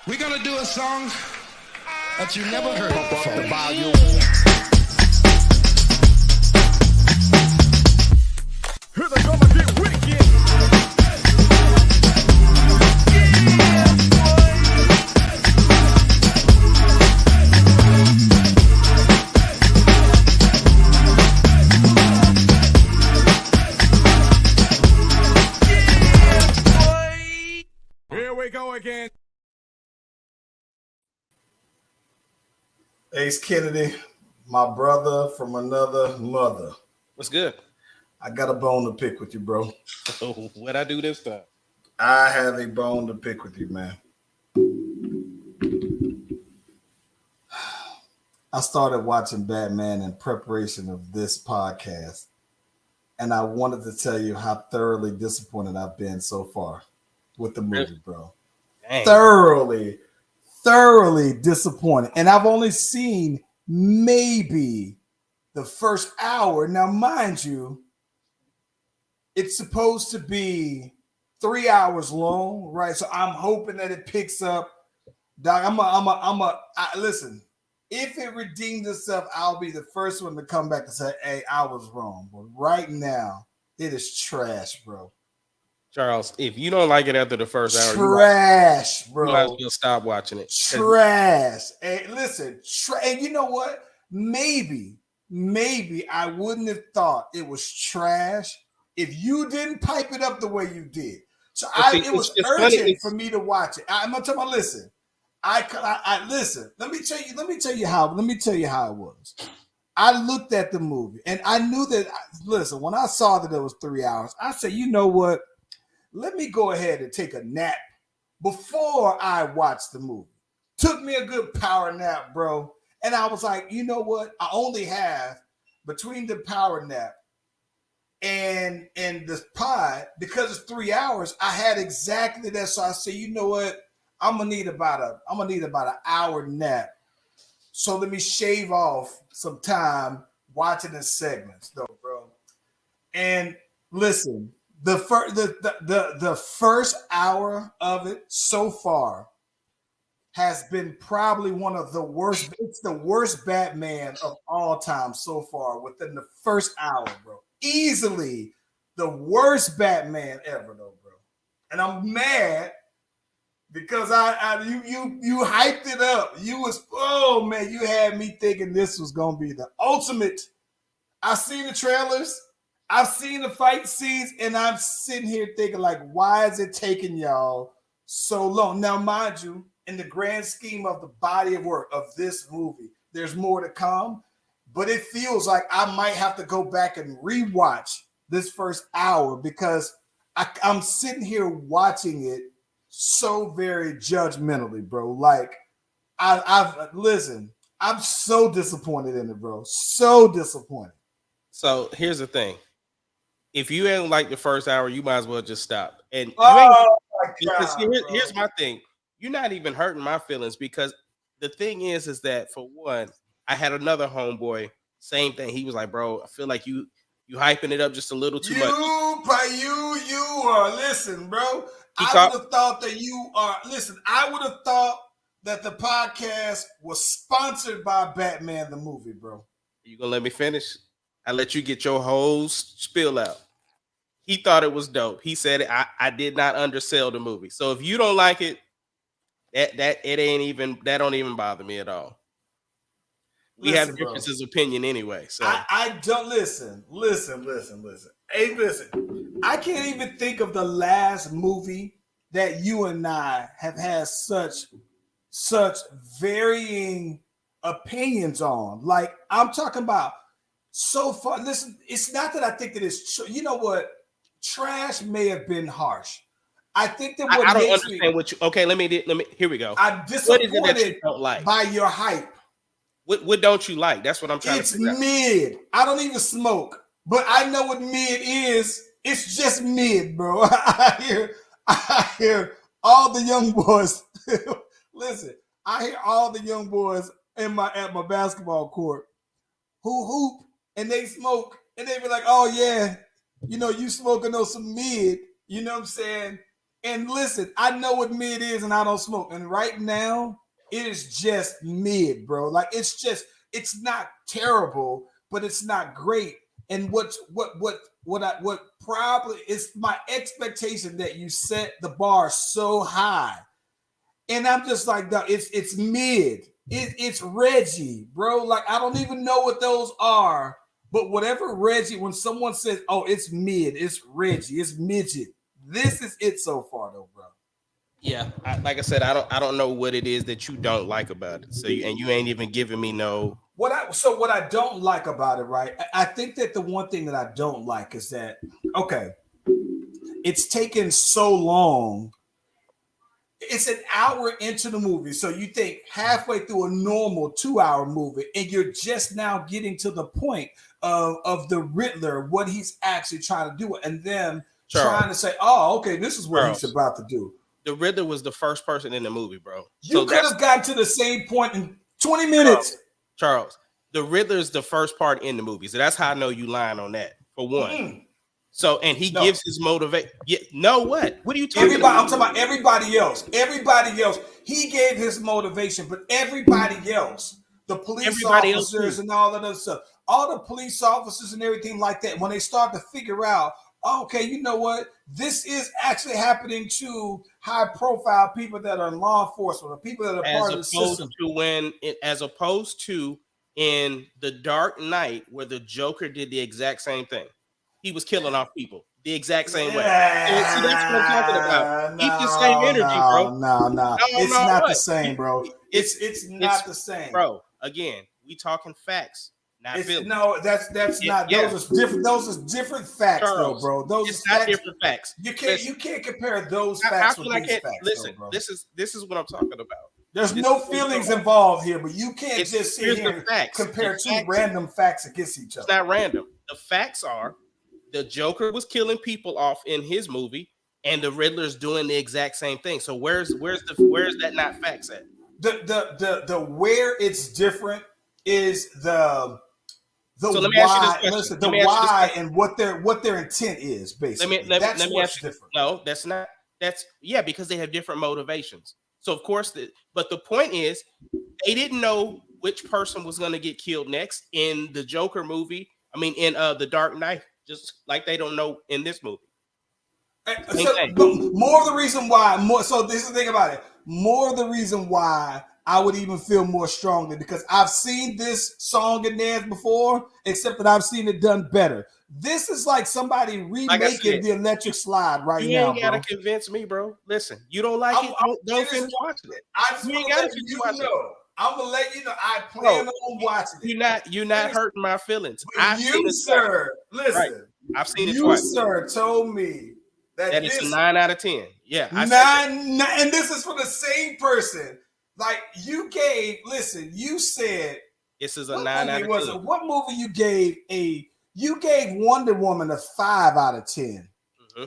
We're gonna do a song that you never heard before. The volume. Here they come and get wicked. Here we go again. Ace Kennedy, my brother from another mother. What's good? I got a bone to pick with you, bro. Oh, what'd I do this time? I have a bone to pick with you, man. I started watching Batman in preparation of this podcast, and I wanted to tell you how thoroughly disappointed I've been so far with the movie, bro. Dang. Thoroughly disappointed. And I've only seen maybe the first hour. Now, mind you, it's supposed to be 3 hours long, right? So I'm hoping that it picks up. Doc, listen, if it redeems itself, I'll be the first one to come back and say, hey, I was wrong. But right now, it is trash, bro. Charles, if you don't like it after the first hour, trash, bro. You might as well stop watching it. Trash. Hey, listen, and you know what? Maybe I wouldn't have thought it was trash if you didn't pipe it up the way you did. So it was urgent for me to watch it. I'm not talking about listen. I listen. Let me tell you how it was. I looked at the movie and I knew that. Listen, when I saw that it was 3 hours, I said, you know what? Let me go ahead and take a nap before I watch the movie. Took me a good power nap, bro. And I was like, you know what? I only have between the power nap and the pod, because it's 3 hours, I had exactly that. So I said, you know what? I'm gonna need about an hour nap. So let me shave off some time watching the segments, though, bro. And listen. The first hour of it so far has been probably one of the worst. It's the worst Batman of all time so far within the first hour, bro. Easily the worst Batman ever, though, bro. And I'm mad because you hyped it up. You had me thinking this was gonna be the ultimate. I seen the trailers. I've seen the fight scenes, and I'm sitting here thinking, like, why is it taking y'all so long? Now, mind you, in the grand scheme of the body of work of this movie, there's more to come, but it feels like I might have to go back and rewatch this first hour because I'm sitting here watching it so very judgmentally, bro. Like, listen, I'm so disappointed in it, bro. So disappointed. So here's the thing. If you ain't like the first hour, you might as well just stop. And here's my thing. You're not even hurting my feelings because the thing is that for one, I had another homeboy, same thing. He was like, bro, I feel like you hyping it up just a little too much. You are, listen, bro. I would have thought that the podcast was sponsored by Batman the movie, bro. You gonna let me finish? I let you get your whole spill out. He thought it was dope. He said I did not undersell the movie. So if you don't like it, that don't even bother me at all. We have differences of opinion anyway. So I don't listen. Hey, listen. I can't even think of the last movie that you and I have had such varying opinions on. Like, I'm talking about so far. Listen, it's not that I think that it's you know what? Trash may have been harsh. I think that I don't understand what you. Okay, let me. Here we go. I'm disappointed what is it that you don't like? By your hype. What don't you like? That's what I'm trying to figure out. It's mid. I don't even smoke, but I know what mid is. It's just mid, bro. I hear all the young boys. Listen, I hear all the young boys at my basketball court who hoop and they smoke and they be like, oh yeah, you know, you smoking on some mid, you know what I'm saying? And listen, I know what mid is, and I don't smoke. And right now, it is just mid, bro. Like it's not terrible, but it's not great. And what probably is my expectation that you set the bar so high, and I'm just like, no, it's mid. It's Reggie, bro. Like I don't even know what those are, but whatever Reggie. When someone says, "Oh, it's mid," it's Reggie, it's midget. This is it so far, though, bro. Yeah, like I said, I don't know what it is that you don't like about it. So you ain't even giving me no. What I don't like about it, right? I think that the one thing that I don't like is that it's taken so long. It's an hour into the movie, so you think halfway through a normal 2-hour movie, and you're just now getting to the point of the Riddler, what he's actually trying to do, and then trying to say, "Oh, okay, this is what he's about to do." The Riddler was the first person in the movie, bro. You could have gotten to the same point in 20 minutes. Charles, the Riddler is the first part in the movie, so that's how I know you lying on that. For one. So, and he gives his motivation. Yeah, no, what? What are you talking about? I'm talking about everybody else. Everybody else. He gave his motivation, but everybody else, the police officers and all of that stuff, all the police officers and everything like that, when they start to figure out, okay, you know what? This is actually happening to high-profile people that are in law enforcement, or people that are part of the system. As opposed to in The Dark Knight, where the Joker did the exact same thing. He was killing off people the exact same way. And see, that's what I'm talking about. Keep the same energy, bro. No. It's not the same, bro. It's not the same, bro. Again, we talking facts, not feelings. No, that's not. Yeah. Those are different. Those are different facts, Charles, though, bro. Those it's are not different facts. You can't compare those facts with these facts. Listen, though, bro. this is what I'm talking about. There's no feelings involved here, but you can't just sit here and compare two random facts against each other. It's not random. The facts are the Joker was killing people off in his movie, and the Riddler's doing the exact same thing. So where's that not facts at? The where it's different is the so let me why. Ask you this listen, the why and what their intent is basically. That's what's different. No, that's not. That's because they have different motivations. So of course, but the point is, they didn't know which person was going to get killed next in the Joker movie. I mean, in The Dark Knight, just like they don't know in this movie. More of the reason why. So this is the thing about it. More of the reason why I would even feel more strongly, because I've seen this song and dance before, except that I've seen it done better. This is like somebody remaking the Electric Slide right now. You ain't gotta convince me, bro. Listen, you don't like it, don't finish watching it. I just ain't gotta finish watching it. I'm gonna let you know I plan on watching it. You're not hurting my feelings. You, sir, listen. Right. I've seen it twice. You, sir, told me that it's a 9 out of 10. Yeah, 9, and this is for the same person. Like you said this is a 9 out of 10. What movie you gave you gave Wonder Woman a 5 out of 10. Mm-hmm.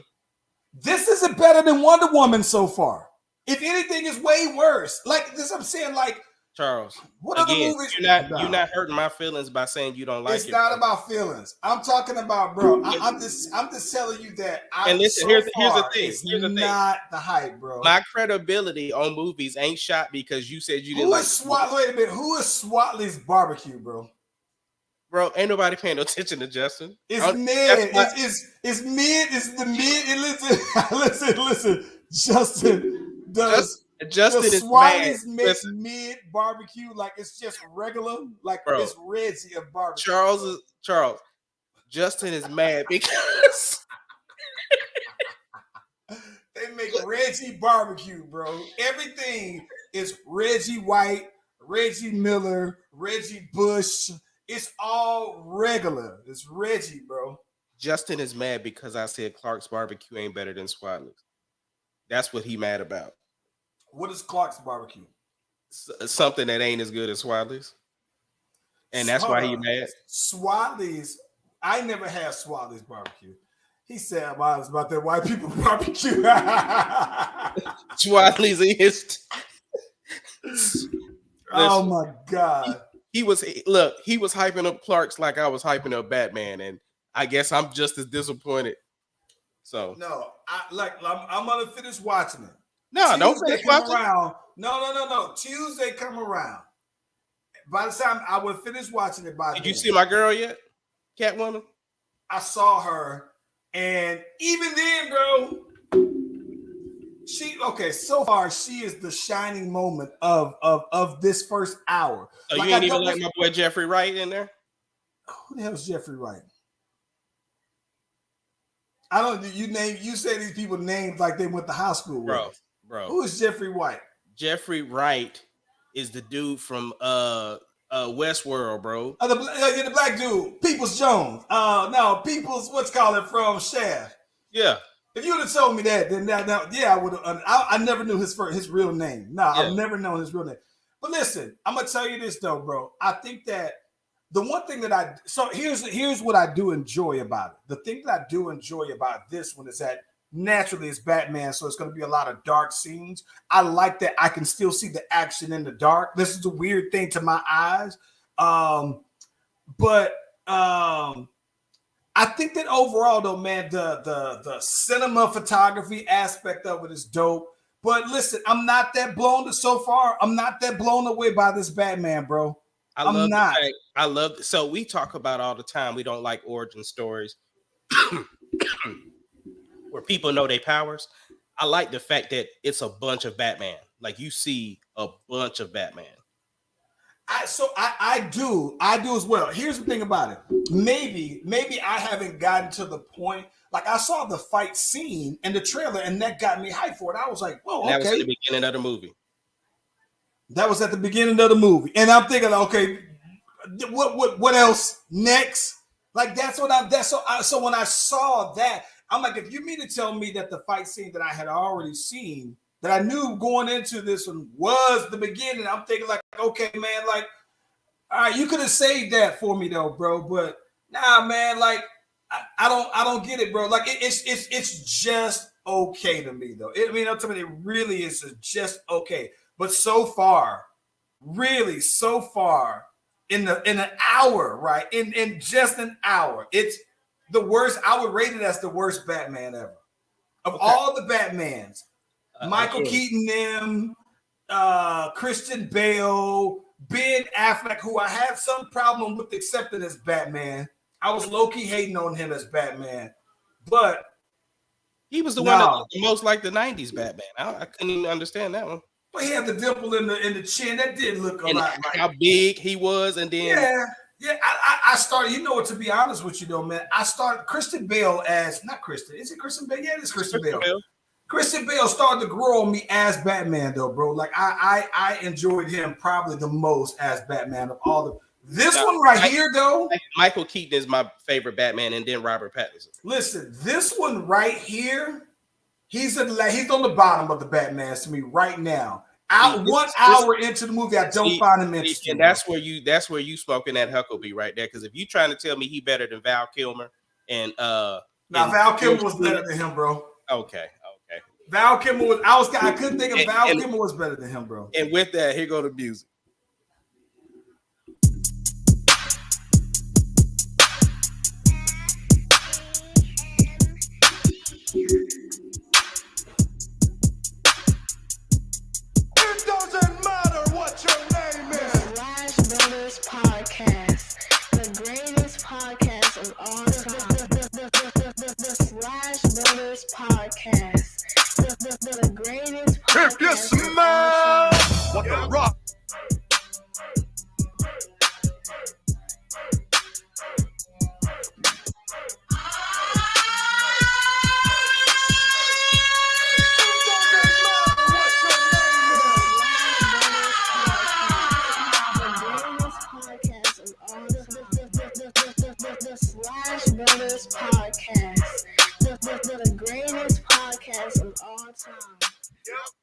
This isn't better than Wonder Woman so far. If anything, it's way worse. Like this, I'm saying, like Charles. What other movies? You're not hurting my feelings by saying you don't like it. It's not about feelings. I'm talking about, bro. I'm just telling you that. And listen, here's the thing. It's not the hype, bro. My credibility on movies ain't shot because you said you didn't like. Wait a minute. Who is Swatley's Barbecue, bro? Bro, ain't nobody paying no attention to Justin. It's mid. It's mid. It's the mid. And listen. Justin is mad. Mid barbecue, like it's just regular, like bro, it's Reggie of barbecue. Charles. Justin is mad because they make Reggie barbecue, bro. Everything is Reggie White, Reggie Miller, Reggie Bush. It's all regular. It's Reggie, bro. Justin is mad because I said Clark's barbecue ain't better than Swatley's. That's what he mad about. What is Clark's barbecue? Something that ain't as good as Swatley's. And that's why he mad. Swatley's, I never had Swatley's barbecue. He said I was about that white people barbecue. Swatley's is. Oh my God. He was hyping up Clark's like I was hyping up Batman, and I guess I'm just as disappointed. So no, I'm gonna finish watching it. No, don't finish watching. Around. No. Tuesday come around. By the time I would finish watching it, Did you see my girl yet? Catwoman? I saw her, and even then, bro, so far she is the shining moment of this first hour. So you ain't even like my boy Jeffrey Wright in there? Who the hell is Jeffrey Wright? I don't. You say these people names like they went to high school with. Bro. Who is Jeffrey Wright? Jeffrey Wright is the dude from Westworld, bro. The black dude, Peoples Jones. Peoples. What's called it from Shaft? Yeah. If you would have told me that, then I would have. I never knew his real name. I've never known his real name. But listen, I'm gonna tell you this though, bro. I think that the one thing that here's what I do enjoy about it. The thing that I do enjoy about this one is that naturally it's Batman, so it's going to be a lot of dark scenes. I like that I can still see the action in the dark. This is a weird thing to my eyes, but I think that overall, though, man, the cinema photography aspect of it is dope. But listen, I'm not that blown away by this Batman, bro. I love it. So we talk about all the time. We don't like origin stories where people know their powers. I like the fact that it's a bunch of Batman. Like you see a bunch of Batman. I do as well. Here's the thing about it. Maybe I haven't gotten to the point. Like I saw the fight scene in the trailer, and that got me hyped for it. I was like, "Whoa, okay." That was at the beginning of the movie. That was at the beginning of the movie, and I'm thinking, okay, what else next? Like so when I saw that, I'm like, if you mean to tell me that the fight scene that I had already seen, that I knew going into this one was the beginning, I'm thinking like, okay, man, like, all right, you could have saved that for me though, bro. But nah, man, like, I don't get it, bro. Like, it's just okay to me though. Ultimately, it really is just okay. But so far, in an hour, right? In just an hour, it's the worst. I would rate it as the worst Batman ever. Of all the Batmans, Michael Keaton, Christian Bale, Ben Affleck, who I had some problem with accepting as Batman. I was low-key hating on him as Batman. But he was the one that looked the most like the 90s Batman. I couldn't even understand that one. But he had the dimple in the chin. That did look a lot like how big he was, and then I started. You know what? To be honest with you, though, man, I started Christian Bale as not Christian. Is it Christian Bale? Yeah, it's Christian Bale. Christian Bale started to grow on me as Batman, though, bro. Like I enjoyed him probably the most as Batman of all the. This one right here, though, Michael Keaton is my favorite Batman, and then Robert Pattinson. Listen, this one right here. He's on the bottom of the Batmans to me right now. 1 hour into the movie, I don't find him interesting. And that's where you smoking that Huckabee right there. Because if you trying to tell me he better than Val Kilmer and Val Kilmer was better than him, bro. Okay. Val Kilmer was. I couldn't think of Val Kilmer was better than him, bro. And with that, here go the music. If you smell what the rock.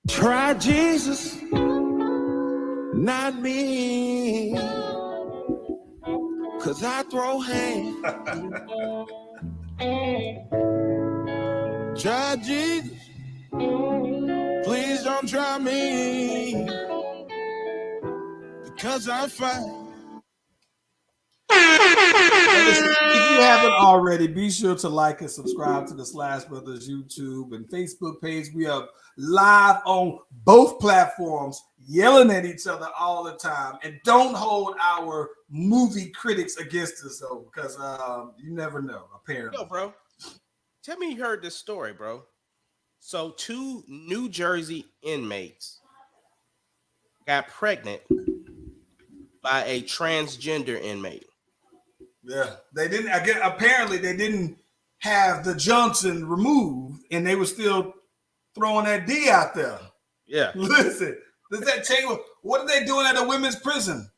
Try Jesus, not me, 'cause I throw hands. Try Jesus, please don't try me, because I fight. Listen, if you haven't already, be sure to like and subscribe to the Slash Brothers YouTube and Facebook page. We are live on both platforms, yelling at each other all the time. And don't hold our movie critics against us, though, because you never know, apparently. Yo, bro, tell me you heard this story, bro. So 2 New Jersey inmates got pregnant by a transgender inmate. Yeah, they didn't. Again, apparently, they didn't have the Johnson removed, and they were still throwing that D out there. Yeah. Listen, does that change? What are they doing at a women's prison?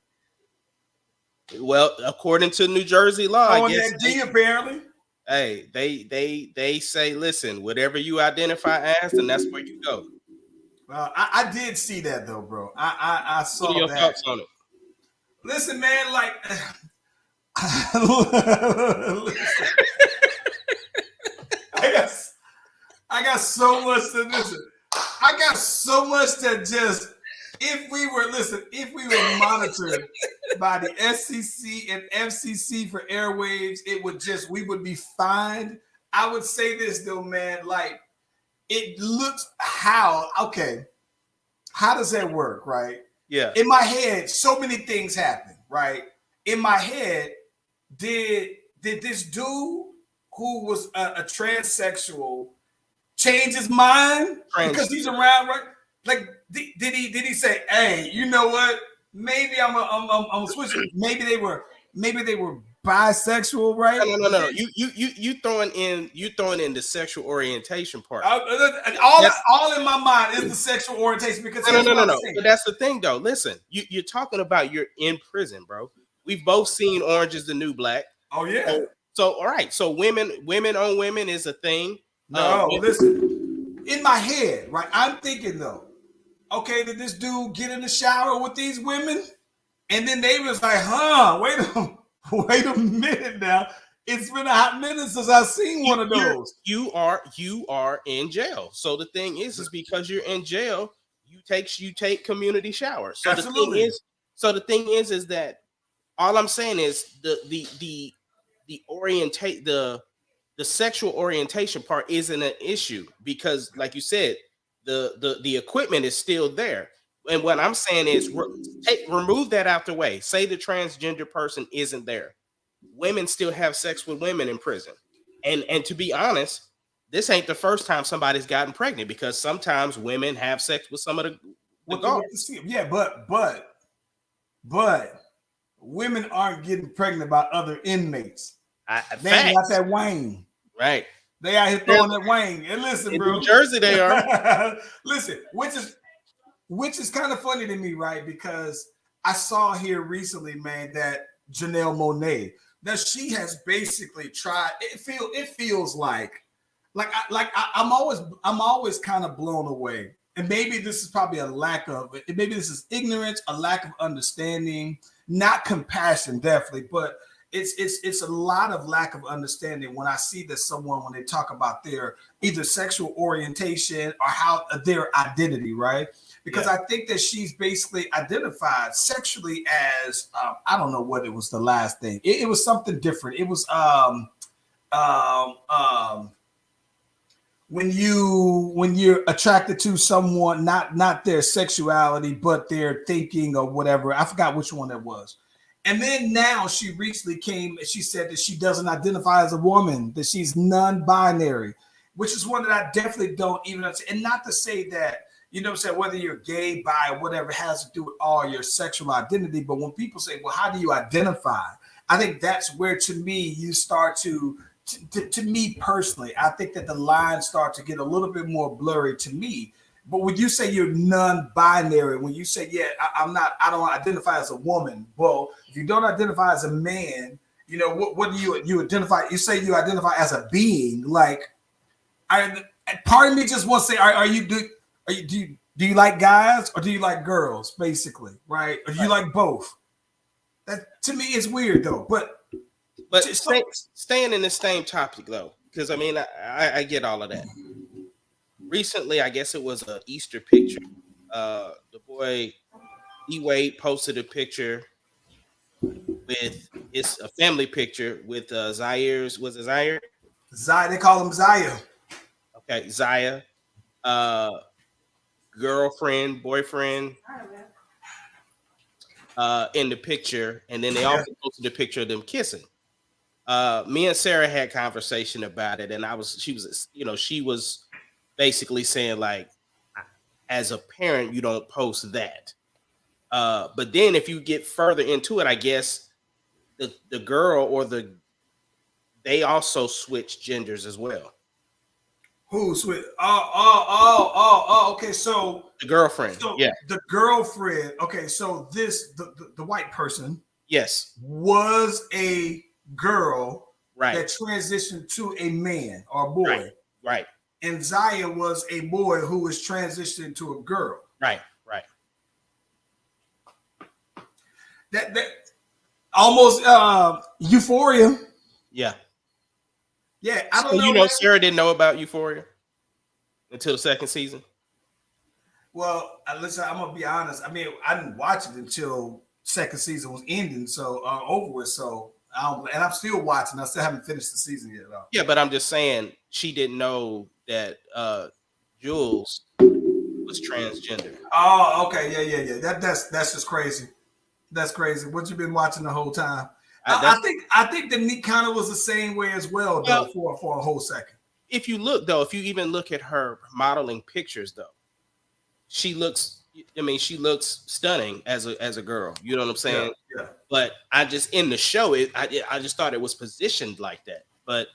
Well, according to New Jersey law, I guess that D apparently. Hey, they say, listen, whatever you identify as, and that's where you go. I did see that though, bro. I saw what are your that. thoughts on it? Listen, man, like I got so much to listen. I got so much to just if we were monitored by the SEC and FCC for airwaves, we would be fined. I would say this though, man, like it looks how does that work, right? Yeah. In my head, so many things happen, right? In my head, did this dude who was a transsexual change his mind because he's around, right? Like, did he say, "Hey, you know what? Maybe I'm switching." Maybe they were bisexual, right? No. You throwing in the sexual orientation part. All in my mind is the sexual orientation because no. But that's the thing, though. Listen, you're talking about you're in prison, bro. We've both seen Orange is the New Black. Oh yeah. So all right. So women on women is a thing. No, listen. In my head, right? I'm thinking though. Okay, did this dude get in the shower with these women? And then they was like, wait a minute now. It's been a hot minute since I've seen one of those. You are in jail. So the thing is because you're in jail, you take community showers. So absolutely. The thing is that all I'm saying is the sexual orientation part isn't an issue because, like you said, the equipment is still there. And what I'm saying is remove that out the way. Say the transgender person isn't there. Women still have sex with women in prison. And to be honest, this ain't the first time somebody's gotten pregnant because sometimes women have sex with some of the guards. Yeah, but women aren't getting pregnant by other inmates. They ain't got that wang. Right. They out here throwing that wang. And listen, bro. In New Jersey, they are. Listen, which is kind of funny to me, right? Because I saw here recently, man, that Janelle Monae, that she has basically tried. It feels like I'm always kind of blown away. And maybe this is probably a lack of it. Maybe this is ignorance, a lack of understanding, not compassion, definitely, but it's a lot of lack of understanding when I see that someone, when they talk about their either sexual orientation or how their identity, right? Because I think that she's basically identified sexually as I don't know what it was the last thing. It was something different. It was when you're attracted to someone, not their sexuality, but their thinking or whatever. I forgot which one that was. And then now she recently came and she said that she doesn't identify as a woman, that she's non-binary, which is one that I definitely don't even understand. And not to say that, you know what I'm saying, whether you're gay, bi, whatever, has to do with all your sexual identity. But when people say, well, how do you identify? I think that's where, to me, you start to me personally, I think that the lines start to get a little bit more blurry to me. But when you say you're non-binary, when you say, I don't identify as a woman. Well, if you don't identify as a man, you know, what do you identify? You say you identify as a being. Like, part of me just wants to say, do you like guys or do you like girls, basically, right? Or do you like both? That to me is weird though. But staying in the same topic though, because I mean, I get all of that. Recently, I guess it was an Easter picture. The boy Aight posted a picture with with it's a family picture with Zaire's, was it Zaire? Zaya, they call him Zaya. Okay, Zaya, girlfriend, boyfriend, in the picture, and then they also posted a picture of them kissing. Me and Sarah had conversation about it, and she was basically saying like, as a parent, you don't post that. But then if you get further into it, I guess the girl they also switch genders as well. Who switch? Oh. Okay, so The girlfriend. Yeah. The girlfriend. Okay, so the white person. Yes. Was a girl right that transitioned to a man or a boy. Right. And Zaya was a boy who was transitioning to a girl. Right. That almost Euphoria. Yeah. Yeah, I don't know. You know, Sarah didn't know about Euphoria until the second season. Well, listen, I'm gonna be honest. I mean, I didn't watch it until second season was ending, so over with. So and I'm still watching. I still haven't finished the season yet. Though. Yeah, but I'm just saying she didn't know that Jules was transgender. Oh, okay, yeah. That's just crazy. That's crazy. What you been watching the whole time? I think the Neat kind of was the same way as well, though, for a whole second. If you even look at her modeling pictures, though, she looks stunning as a girl. You know what I'm saying? Yeah. But I just in the show, I just thought it was positioned like that. But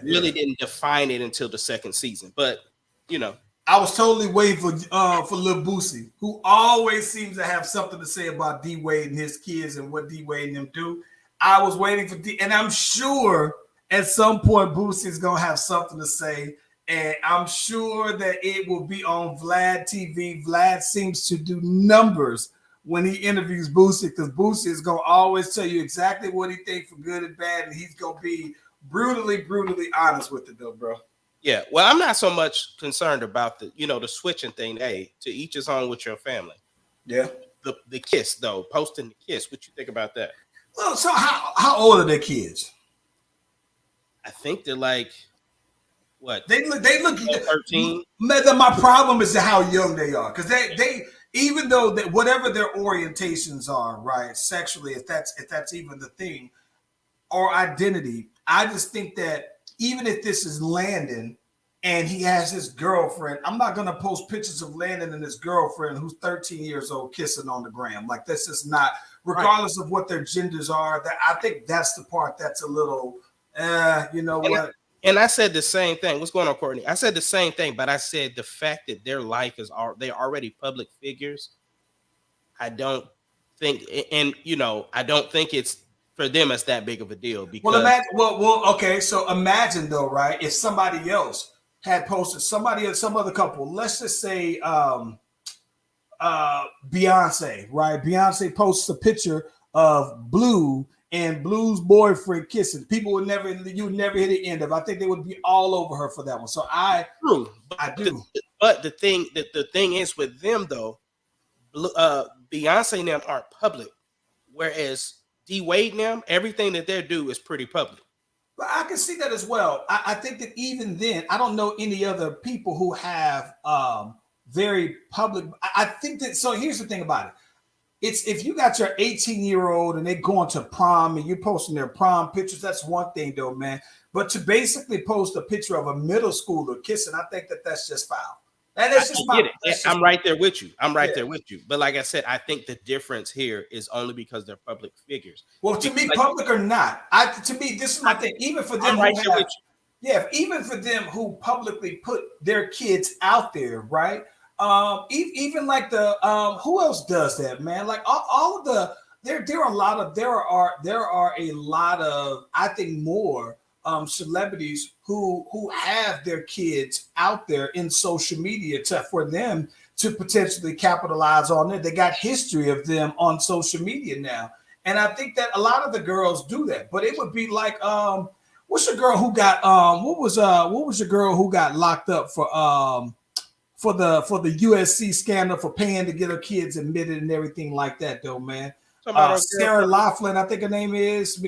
really didn't define it until the second season. But you know. I was totally waiting for Lil Boosie, who always seems to have something to say about D Wade and his kids and what D Wade and them do. I was waiting for and I'm sure at some point Boosie is gonna have something to say, and I'm sure that it will be on Vlad TV. Vlad seems to do numbers when he interviews Boosie, because Boosie is gonna always tell you exactly what he thinks for good and bad, and he's gonna be brutally honest with it, though, bro. Yeah, well, I'm not so much concerned about the switching thing. Hey, to each his own with your family. Yeah. The kiss though, posting the kiss. What you think about that? Well, so how old are their kids? I think they're like what? They look 13. My problem is how young they are, because they even though that whatever their orientations are, right, sexually, if that's even the thing, or identity, I just think that. Even if this is Landon and he has his girlfriend, I'm not going to post pictures of Landon and his girlfriend who's 13 years old kissing on the gram. Like, this is not, regardless of what their genders are, that I think that's the part that's a little, you know what? And I said the same thing. What's going on, Courtney? I said the same thing, but I said the fact that their life they're already public figures. I don't think, I don't think it's, for them, it's that big of a deal. Because okay. So imagine though, right? If somebody else had posted some other couple, let's just say Beyonce, right? Beyonce posts a picture of Blue and Blue's boyfriend kissing. People would never hear the end of it. I think they would be all over her for that one. So I do. But the thing is with them though, Beyonce and them aren't public, whereas D Wade and them, everything that they do is pretty public. But I can see that as well. I think that even then, I don't know any other people who have very public. I think that, so here's the thing about it. It's if you got your 18-year-old and they're going to prom and you're posting their prom pictures, that's one thing though, man. But to basically post a picture of a middle schooler kissing, I think that's just foul. And that's just I'm right there with you. There with you. But like I said, I think the difference here is only because they're public figures. Well, to me, public or not, to me, this is my thing. Even for them, even for them who publicly put their kids out there, right? Even like the who else does that, man? Like all of the there are a lot of I think more celebrities who have their kids out there in social media for them to potentially capitalize on it. They got history of them on social media now. And I think that a lot of the girls do that. But it would be like, what's your girl who got what was your girl who got locked up for the USC scandal for paying to get her kids admitted and everything like that though, man? Sarah Laughlin, I think her name is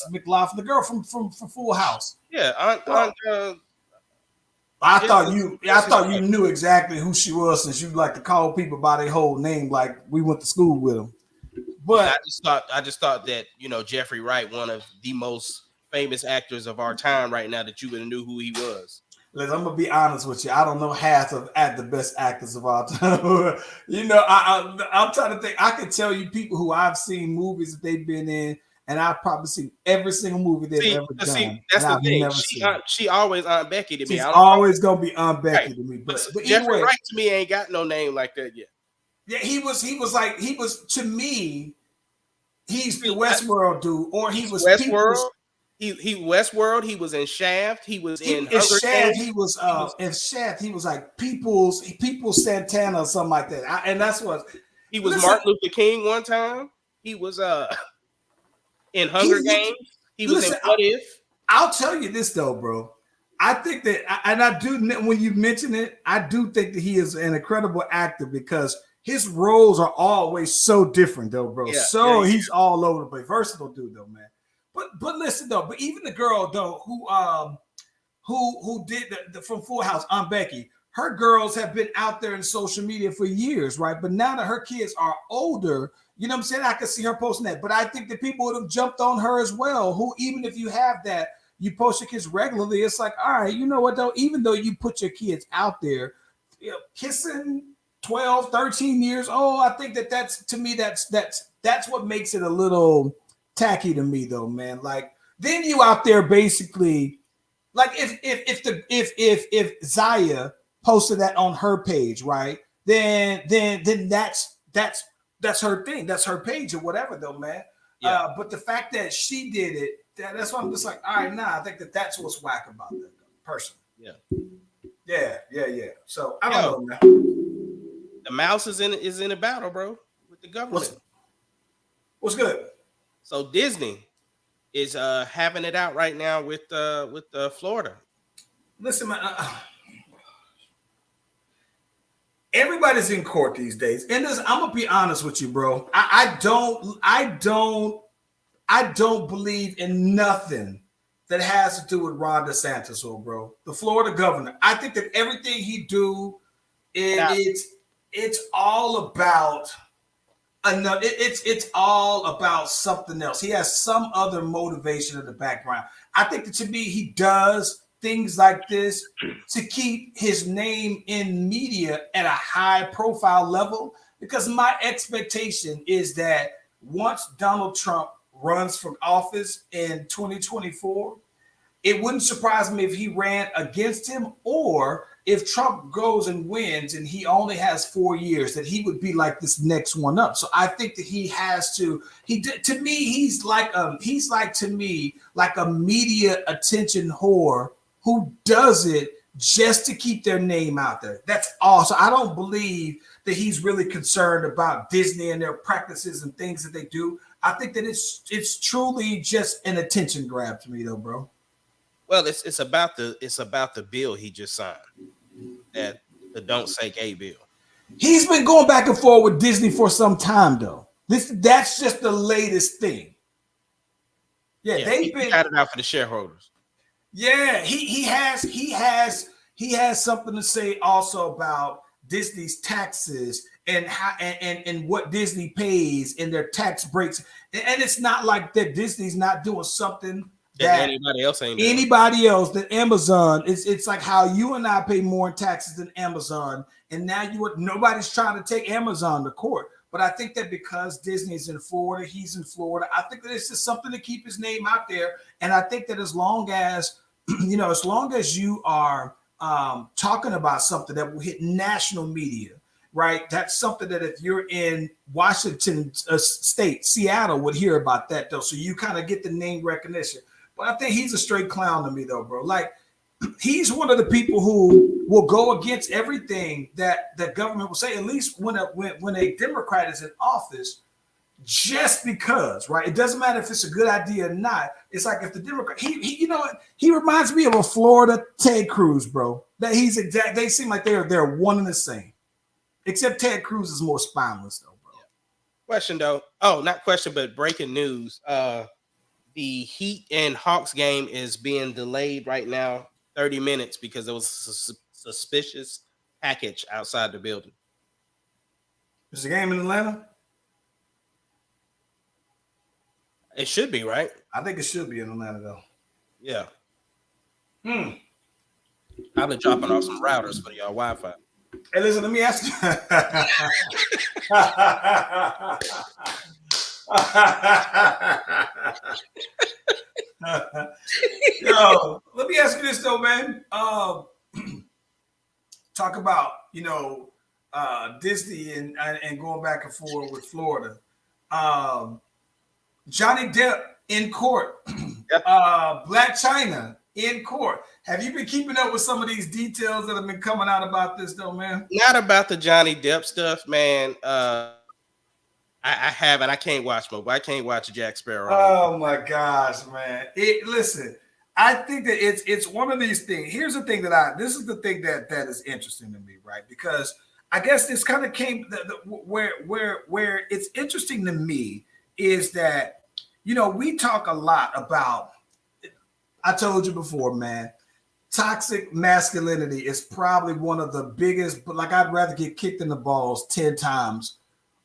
McLaughlin, the girl from Full House. Yeah, I thought you knew exactly who she was, since you like to call people by their whole name, like we went to school with them. But I just thought that, you know, Jeffrey Wright, one of the most famous actors of our time right now, that you would have knew who he was. Listen, I'm gonna be honest with you. I don't know half of the best actors of all time. You know, I'm trying to think. I can tell you people who I've seen movies that they've been in, and I've probably seen every single movie they've ever done. See, that's the thing. She always Aunt Becky to me. She's always gonna be Aunt Becky to me. But Jeffrey anyway, Wright to me ain't got no name like that yet. Yeah, he was to me. He's the Westworld dude, or he was Westworld. He Westworld. He was in Shaft. He was in Hunger Games. He was in Shaft. He was like People's Santana or something like that. And that's what he was. Martin Luther King one time. He was in Hunger Games. He was in What If. I'll tell you this though, bro. I think that, and I do, when you mention it, I do think that he is an incredible actor, because his roles are always so different though, bro. Yeah, he's all over the place. Versatile dude though, man. But listen though, but even the girl though who did the from Full House, Aunt Becky, her girls have been out there in social media for years, right? But now that her kids are older, you know what I'm saying? I can see her posting that. But I think that people would have jumped on her as well, who, even if you have that, you post your kids regularly, it's like, all right, you know what though? Even though you put your kids out there, you know, kissing 12, 13 years old, I think that's to me, that's what makes it a little tacky to me though, man. Like, then you out there basically, like if Zaya posted that on her page, right? Then that's her thing, that's her page or whatever though, man. Yeah. But the fact that she did it, that's why I'm just like, all right, I think that's what's whack about that person. Yeah. So I don't know, man. The mouse is in a battle, bro, with the government. What's good? So Disney is having it out right now with Florida. Listen, man, everybody's in court these days, and I'm gonna be honest with you, bro. I don't believe in nothing that has to do with Ron DeSantis, bro, the Florida governor. I think that everything he do, it's all about. It's all about something else. He has some other motivation in the background. I think that, to me, he does things like this to keep his name in media at a high profile level, because my expectation is that once Donald Trump runs for office in 2024, it wouldn't surprise me if he ran against him, or if Trump goes and wins and he only has 4 years, that he would be like this next one up. So I think that he has to. To me, he's like to me like a media attention whore who does it just to keep their name out there. That's all. So I don't believe that he's really concerned about Disney and their practices and things that they do. I think that it's truly just an attention grab to me, though, bro. Well, it's about the bill he just signed, that the Don't Say Gay bill. He's been going back and forth with Disney for some time, though. That's just the latest thing. Yeah, they've been got it out for the shareholders. Yeah, he has something to say also about Disney's taxes and how and what Disney pays and their tax breaks. And it's not like that Disney's not doing something that anybody else ain't doing. Anybody else than Amazon. It's like how you and I pay more in taxes than Amazon, and now nobody's trying to take Amazon to court. But I think that because Disney's in Florida, he's in Florida, I think that it's just something to keep his name out there. And I think that as long as you are talking about something that will hit national media, right? That's something that if you're in Washington State, Seattle would hear about that though. So you kind of get the name recognition. But I think he's a straight clown to me though, bro. Like, he's one of the people who will go against everything that the government will say, at least when a Democrat is in office, just because, right? It doesn't matter if it's a good idea or not. It's like if the Democrat, he reminds me of a Florida Ted Cruz, bro. That they seem like they're one and the same. Except Ted Cruz is more spineless though, bro. Question though. Oh, not question, but breaking news. The Heat and Hawks game is being delayed right now, 30 minutes, because there was a suspicious package outside the building. Is the game in Atlanta? It should be, right? I think it should be in Atlanta, though. Yeah. I've been dropping off some routers for y'all Wi-Fi. Hey, listen, let me ask you. Yo, let me ask you this though, man. Talk about Disney and going back and forth with Florida. Johnny Depp in court. Yep. Blac China in court. Have you been keeping up with some of these details that have been coming out about this though, man? Not about the Johnny Depp stuff, man. I haven't. I can't watch more, but I can't watch Jack Sparrow. Oh my gosh, man! Listen, I think that it's one of these things. Here's the thing this is the thing that is interesting to me, right? Because I guess this kind of came where it's interesting to me is that we talk a lot about. I told you before, man. Toxic masculinity is probably one of the biggest. But like, I'd rather get kicked in the balls 10 times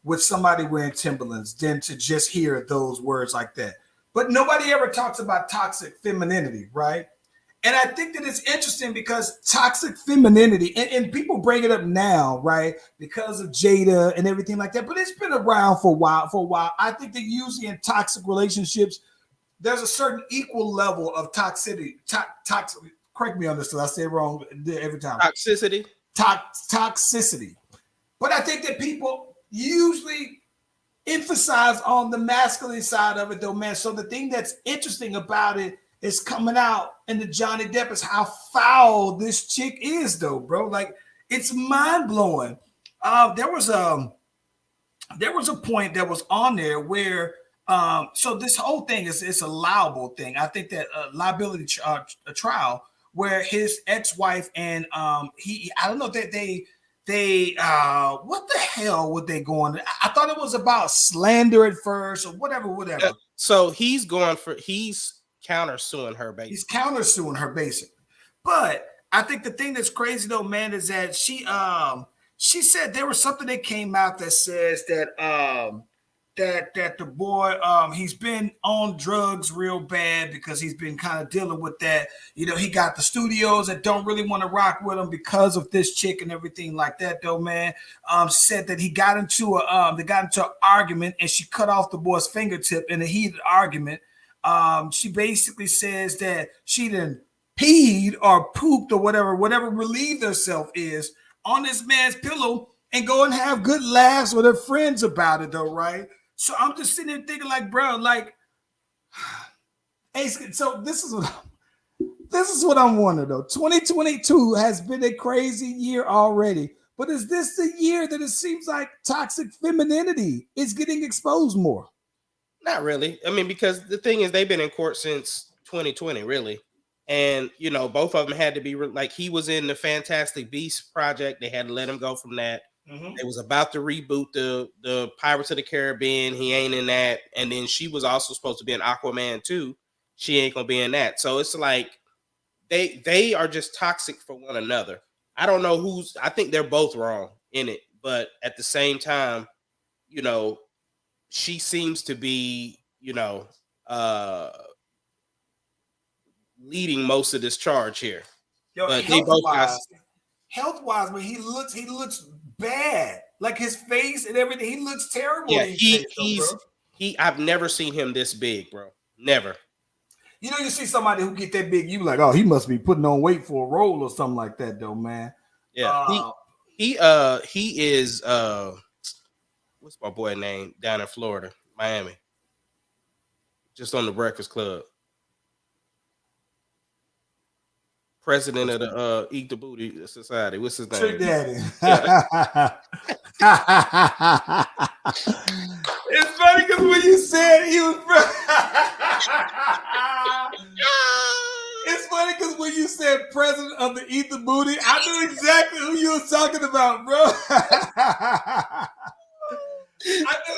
with somebody wearing Timberlands than to just hear those words like that. But nobody ever talks about toxic femininity, right? And I think that it's interesting because toxic femininity, and people bring it up now, right? Because of Jada and everything like that. But it's been around for a while. I think that usually in toxic relationships, there's a certain equal level of toxicity. Toxic. Correct me on this, because I say it wrong every time. Toxicity. Toxicity. But I think that people usually emphasize on the masculine side of it, though, man. So the thing that's interesting about it is coming out in the Johnny Depp is how foul this chick is, though, bro. Like, it's mind blowing. There was a point that was on there where so this whole thing it's a liable thing. I think that liability trial where his ex-wife and I don't know that they what the hell would they go on? I thought it was about slander at first or whatever. So he's countersuing her basically. He's countersuing her basically. But I think the thing that's crazy though, man, is that she said there was something that came out that says that that the boy he's been on drugs real bad because he's been kind of dealing with that. He got the studios that don't really want to rock with him because of this chick and everything like that, though, man. Said that they got into an argument and she cut off the boy's fingertip in a heated argument. She basically says that she done peed or pooped or whatever relieved herself is on this man's pillow and go and have good laughs with her friends about it, though, right? So I'm just sitting there thinking, like, bro, like, hey, so this is what I'm wondering, though. 2022 has been a crazy year already, but is this the year that it seems like toxic femininity is getting exposed more? Not really. I mean, because the thing is, they've been in court since 2020, really, and both of them had to be like, he was in the Fantastic Beasts project. They had to let him go from that. Mm-hmm. It was about to reboot the Pirates of the Caribbean. He ain't in that. And then she was also supposed to be in Aquaman 2. She ain't gonna be in that. So it's like they are just toxic for one another. I don't know I think they're both wrong in it, but at the same time, she seems to be, leading most of this charge here. Yo, but health-wise, man, he looks bad. Like his face and everything, he looks terrible. Yeah, I've never seen him this big, bro. Never. You see somebody who get that big, you like, oh, he must be putting on weight for a role or something like that, though, man. Yeah. He is what's my boy name down in Florida, Miami? Just on the Breakfast Club. President of the Eat the Booty Society. What's his name? Trick Daddy. It's funny because when you said he was it's funny because when you said president of the Eat the Booty, I knew exactly who you was talking about, bro. I knew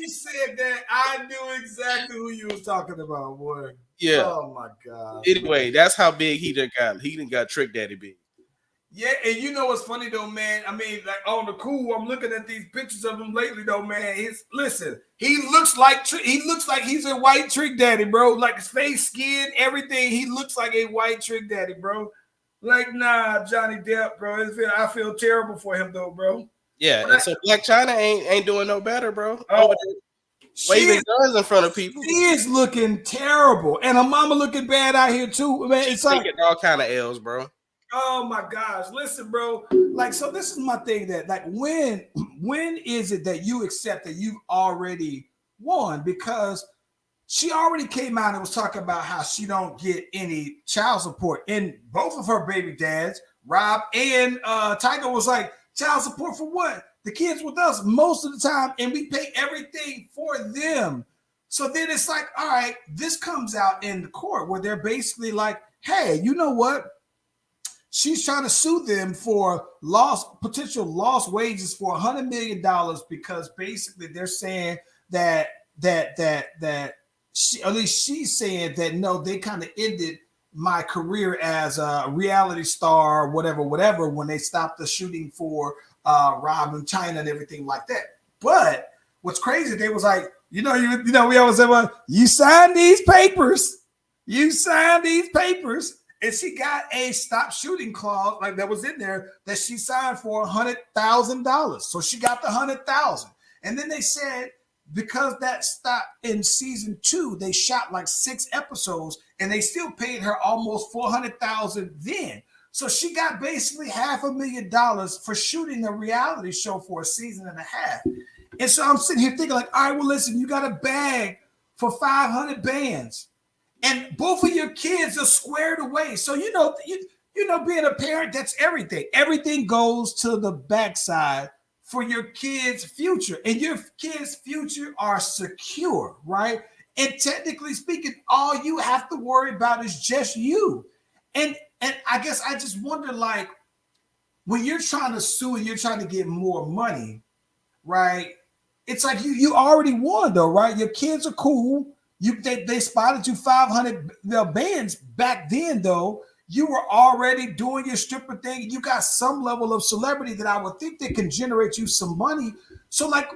you said that, I knew exactly who you was talking about, boy. Yeah. Oh my God. Anyway, that's how big he done got. He done got Trick Daddy big. Yeah, and you know what's funny though, man? I mean, like on the cool, I'm looking at these pictures of him lately, though, man. He looks like he's a white Trick Daddy, bro. Like his face, skin, everything. He looks like a white Trick Daddy, bro. Like, nah, Johnny Depp, bro. I feel terrible for him though, bro. Yeah, and so Blac China ain't doing no better, bro. Oh, waving guns in front of people. She is looking terrible, and her mama looking bad out here too, man. It's like taking all kind of L's, bro. Oh my gosh, listen, bro. Like, so this is my thing that, like, when is it that you accept that you've already won? Because she already came out and was talking about how she don't get any child support, and both of her baby dads, Rob and Tiger, was like, child support for what? The kids with us most of the time, and we pay everything for them. So then it's like, all right, this comes out in the court where they're basically like, hey, you know what? She's trying to sue them for potential lost wages for $100 million because basically they're saying that she, at least she's saying that no, they kind of ended my career as a reality star, whatever, when they stopped the shooting for Rob and China and everything like that. But what's crazy, they was like, you know, we always say, well, you signed these papers. And she got a stop shooting clause like that was in there that she signed for $100,000. So she got the $100,000. And then they said because that stopped in season 2, they shot like 6 episodes and they still paid her almost $400,000 then. So she got basically $500,000 for shooting a reality show for a season and a half. And so I'm sitting here thinking like, all right, well, listen, you got a bag for 500 bands. And both of your kids are squared away. So, you know, being a parent, that's everything. Everything goes to the backside for your kids' future. And your kids' future are secure, right? And technically speaking, all you have to worry about is just you. And I guess I just wonder, like, when you're trying to sue and you're trying to get more money, right? It's like you already won, though, right? Your kids are cool. They spotted you 500 bands back then, though. You were already doing your stripper thing. You got some level of celebrity that I would think that can generate you some money. So, like,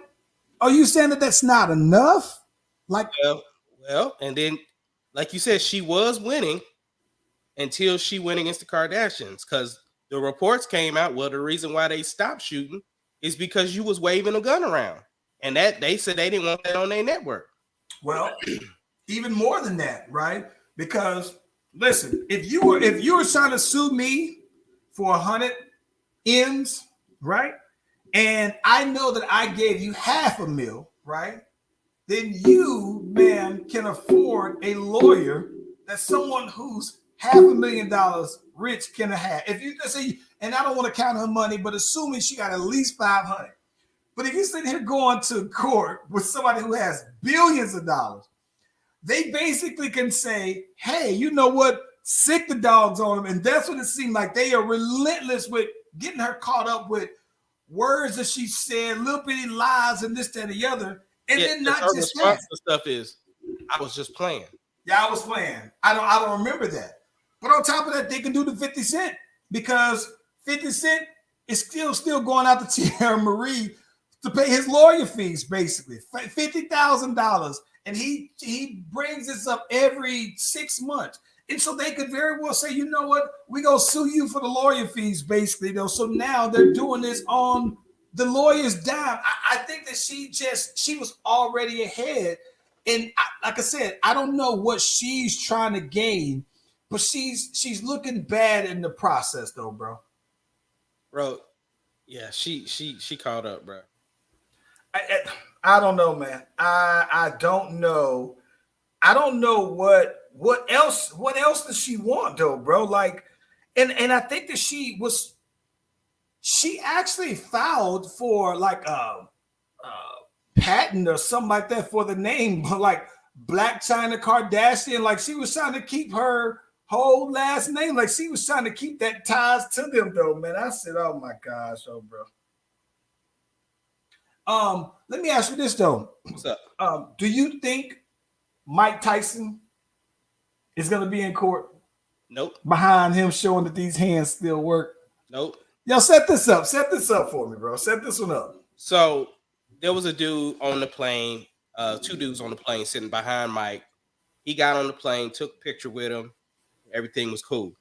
are you saying that that's not enough? Like, well, and then, like you said, she was winning until she went against the Kardashians because the reports came out. Well, the reason why they stopped shooting is because you was waving a gun around, and that they said they didn't want that on their network. Well, even more than that, right? Because listen, if you were trying to sue me for 100 M's, right? And I know that I gave you $500,000, right? Then you, ma'am, can afford a lawyer that someone who's $500,000 rich can have. If you say, and I don't want to count her money, but assuming she got at least 500. But if you're sitting here going to court with somebody who has billions of dollars, they basically can say, hey, you know what? Sick the dogs on them. And that's what it seemed like. They are relentless with getting her caught up with words that she said, little bitty lies and this, that, and the other. And then not just that. The stuff is, I was just playing. Yeah, I was playing. I don't remember that. But on top of that, they can do the 50 Cent because 50 Cent is still going out to Tierra Marie to pay his lawyer fees, basically $50,000, and he brings this up every 6 months, and so they could very well say, you know what, we gonna sue you for the lawyer fees, basically, though. So now they're doing this on the lawyer's dime. I think that she was already ahead, and like I said, I don't know what she's trying to gain, but she's looking bad in the process, though, bro. Bro, yeah, she caught up, bro. I don't know, man. I don't know. I don't know what else does she want, though, bro? Like, and I think that she actually filed for like a patent or something like that for the name, like Blac China Kardashian. Like, she was trying to keep her whole last name. Like, she was trying to keep that ties to them, though, man. I said, oh my gosh, oh, bro. Let me ask you this though. What's up? Do you think Mike Tyson is going to be in court? Nope. Behind him showing that these hands still work? Nope. Yo, set this up. Set this up for me, bro. Set this one up. So there was a dude on the plane, two dudes on the plane sitting behind Mike. He got on the plane, took a picture with him. Everything was cool.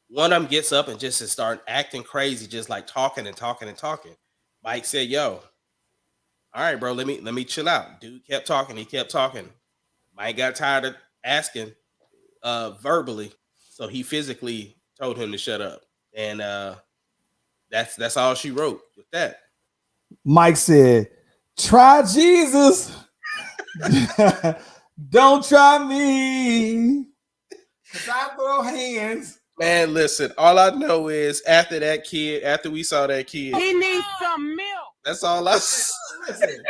One of them gets up and just start acting crazy, just like talking and talking and talking. Mike said, "Yo, all right, bro, let me chill out." Dude kept talking. He kept talking. Mike got tired of asking verbally, so he physically told him to shut up. And that's all she wrote with that. Mike said, "Try Jesus. Don't try me. Cause I throw hands." Man, listen, all I know is after we saw that kid, he needs some milk. That's all I said. Listen,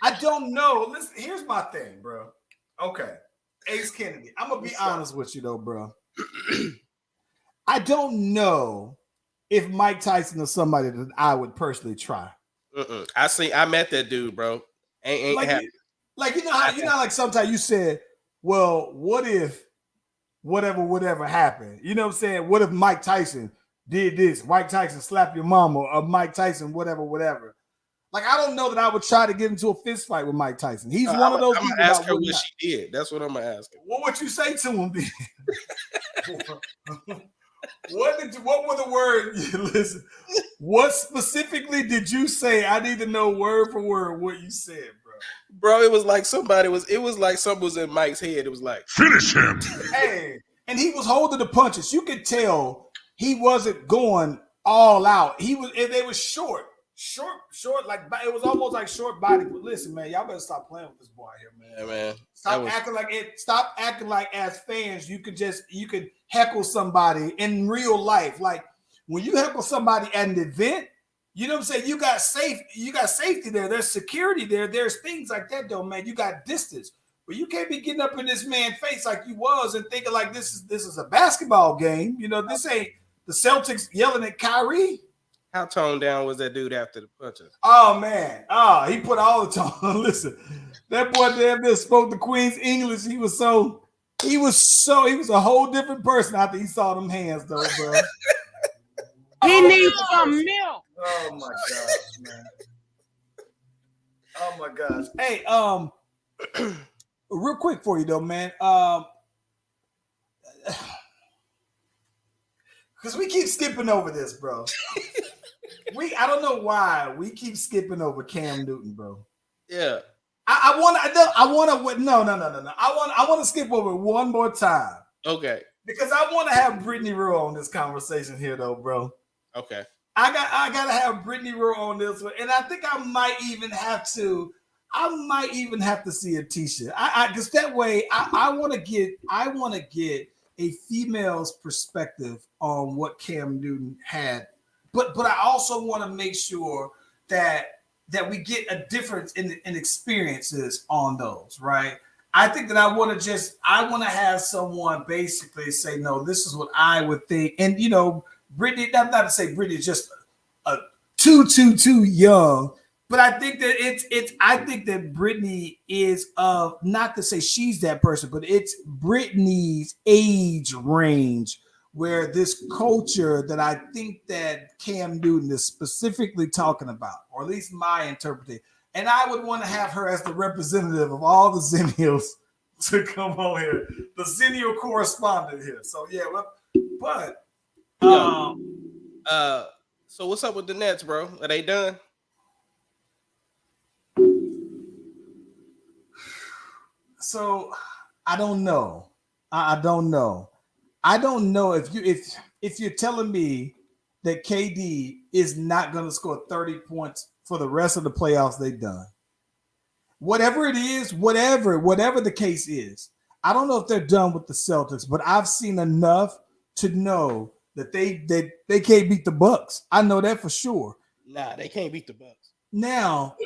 I don't know. Listen, here's my thing, bro. Okay. Ace Kennedy. I'm gonna be honest with you though, bro. I don't know if Mike Tyson is somebody that I would personally try. I met that dude, bro. Ain't like you know how like sometimes you said, well, what if whatever happened? You know what I'm saying? What if Mike Tyson did this? Mike Tyson slapped your mama, or Mike Tyson, whatever. Like, I don't know that I would try to get into a fist fight with Mike Tyson. He's one of those people. I'm gonna ask her what she did. That's what I'm gonna ask her. What would you say to him then? What were the words? Listen, what specifically did you say? I need to know word for word what you said, bro. Bro, it was like something was in Mike's head. It was like, finish him. Hey, and he was holding the punches. You could tell he wasn't going all out. They were short, like it was almost like short body. But listen, man, y'all better stop playing with this boy here, man. Yeah, man. Stop acting like as fans you could heckle somebody in real life. Like when you heckle somebody at an event, you know what I'm saying? You got safety there. There's security there. There's things like that, though, man. You got distance. But you can't be getting up in this man's face like you was and thinking like this is a basketball game. You know, this ain't the Celtics yelling at Kyrie. How toned down was that dude after the punches? Oh man. He put all the tone. Listen, that boy damn near spoke the Queen's English. He was a whole different person after he saw them hands, though, bro. He needs some milk. Oh my gosh, man. Oh my gosh. Hey, real quick for you though, man. Because we keep skipping over this, bro. I don't know why we keep skipping over Cam Newton, bro. Yeah. I want to skip over it one more time. Okay. Because I want to have Brittany Rowe on this conversation here, though, bro. Okay. I gotta have Brittany Rowe on this one, and I think I might even have to see a t-shirt. Because that way, I want to get a female's perspective on what Cam Newton had, but I also want to make sure that we get a difference in experiences on those, right? I think that I want to have someone basically say, no, this is what I would think, and you know. Brittany, not to say Brittany is just a too young, but I think that I think that Brittany is not to say she's that person, but it's Brittany's age range where this culture that I think that Cam Newton is specifically talking about, or at least my interpretation. And I would want to have her as the representative of all the Zennials to come on here, the Zennial correspondent here. So yeah, but. So what's up with the Nets, bro? Are they done? So I don't know. I don't know. I don't know if you're telling me that KD is not going to score 30 points for the rest of the playoffs they've done. Whatever it is, whatever the case is, I don't know if they're done with the Celtics, but I've seen enough to know that they can't beat the Bucks. I know that for sure. Nah, they can't beat the Bucks. Now,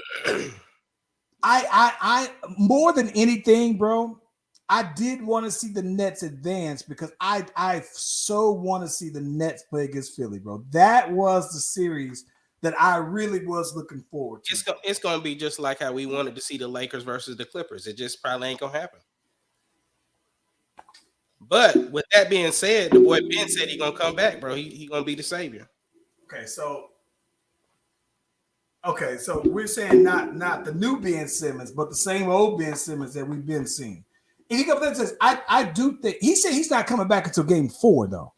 I more than anything, bro, I did want to see the Nets advance because I so want to see the Nets play against Philly, bro. That was the series that I really was looking forward to. It's going to be just like how we wanted to see the Lakers versus the Clippers. It just probably ain't going to happen. But with that being said, the boy Ben said he's going to come back, bro. He going to be the savior. Okay, so we're saying not the new Ben Simmons, but the same old Ben Simmons that we've been seeing. And he comes up and says, I do think he said he's not coming back until game 4, though.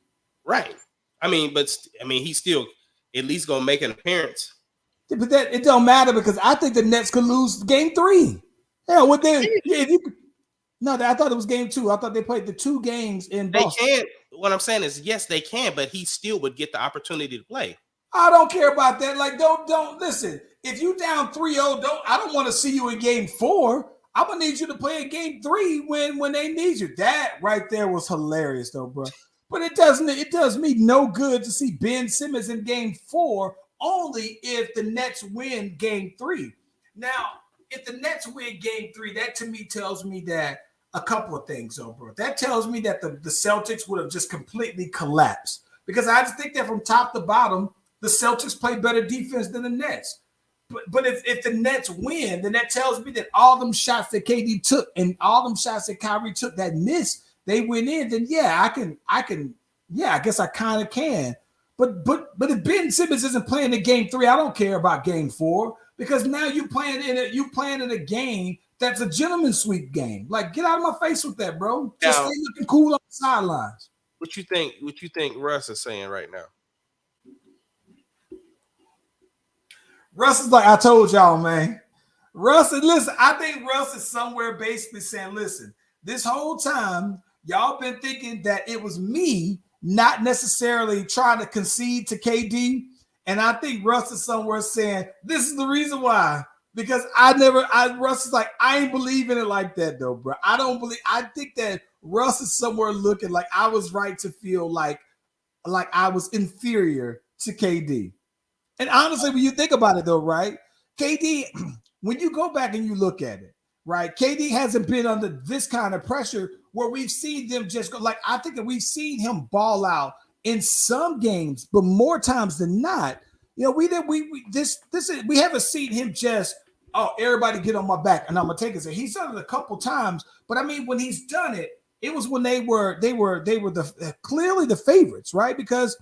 Right. He's still at least gonna make an appearance. But that it don't matter because I think the Nets could lose game 3. Hell, what they no, I thought it was game 2. I thought they played the 2 games in Boston. They can. What I'm saying is, yes, they can, but he still would get the opportunity to play. I don't care about that. Like, don't listen. If you down 3-0, I don't want to see you in game 4. I'm gonna need you to play in game 3 when they need you. That right there was hilarious, though, bro. But it does me no good to see Ben Simmons in game 4 only if the Nets win game 3. Now, if the Nets win game 3, that to me tells me that a couple of things, though, bro. That tells me that the Celtics would have just completely collapsed because I just think that from top to bottom, the Celtics play better defense than the Nets. But if the Nets win, then that tells me that all them shots that KD took and all them shots that Kyrie took that missed, they went in. Then I guess I kind of can. But if Ben Simmons isn't playing in game 3, I don't care about game 4 because now you playing in a game that's a gentleman's sweep game. Like, get out of my face with that, bro. Just stay looking cool on the sidelines. What you think Russ is saying right now? Russ is like, I told y'all, man. Listen, I think Russ is somewhere basically saying, listen, this whole time, y'all been thinking that it was me not necessarily trying to concede to KD. And I think Russ is somewhere saying, this is the reason why. Because Russ is like, I ain't believing it like that, though, bro. I think that Russ is somewhere looking like I was right to feel like I was inferior to KD. And honestly, when you think about it, though, right? KD, when you go back and you look at it, right? KD hasn't been under this kind of pressure where we've seen them just go. Like, I think that we've seen him ball out in some games, but more times than not, we haven't seen him just, everybody get on my back and I'm gonna take it. He's done it a couple times, but I mean, when he's done it, it was when they were clearly the favorites, right? Because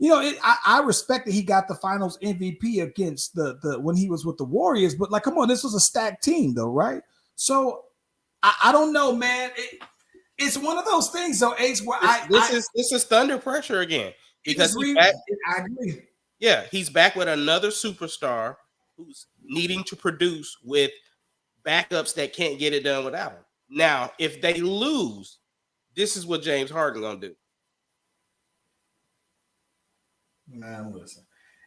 I respect that he got the Finals MVP against the when he was with the Warriors, but like, come on, this was a stacked team, though, right? So I don't know, man. It's one of those things, though, Ace. Where this is thunder pressure again because I agree. Yeah, he's back with another superstar who's needing to produce with backups that can't get it done without him. Now, if they lose, this is what James Harden gonna do. Man, listen.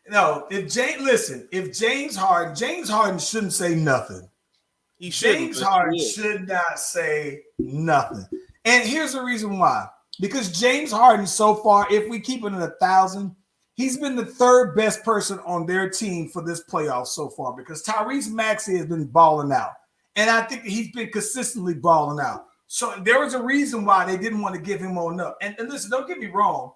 No, if James Harden shouldn't say nothing. James Harden should not say nothing. And here's the reason why. Because James Harden, so far, if we keep it at 1,000, he's been the third best person on their team for this playoff so far. Because Tyrese Maxey has been balling out. And I think he's been consistently balling out. So there was a reason why they didn't want to give him on up. And listen, don't get me wrong.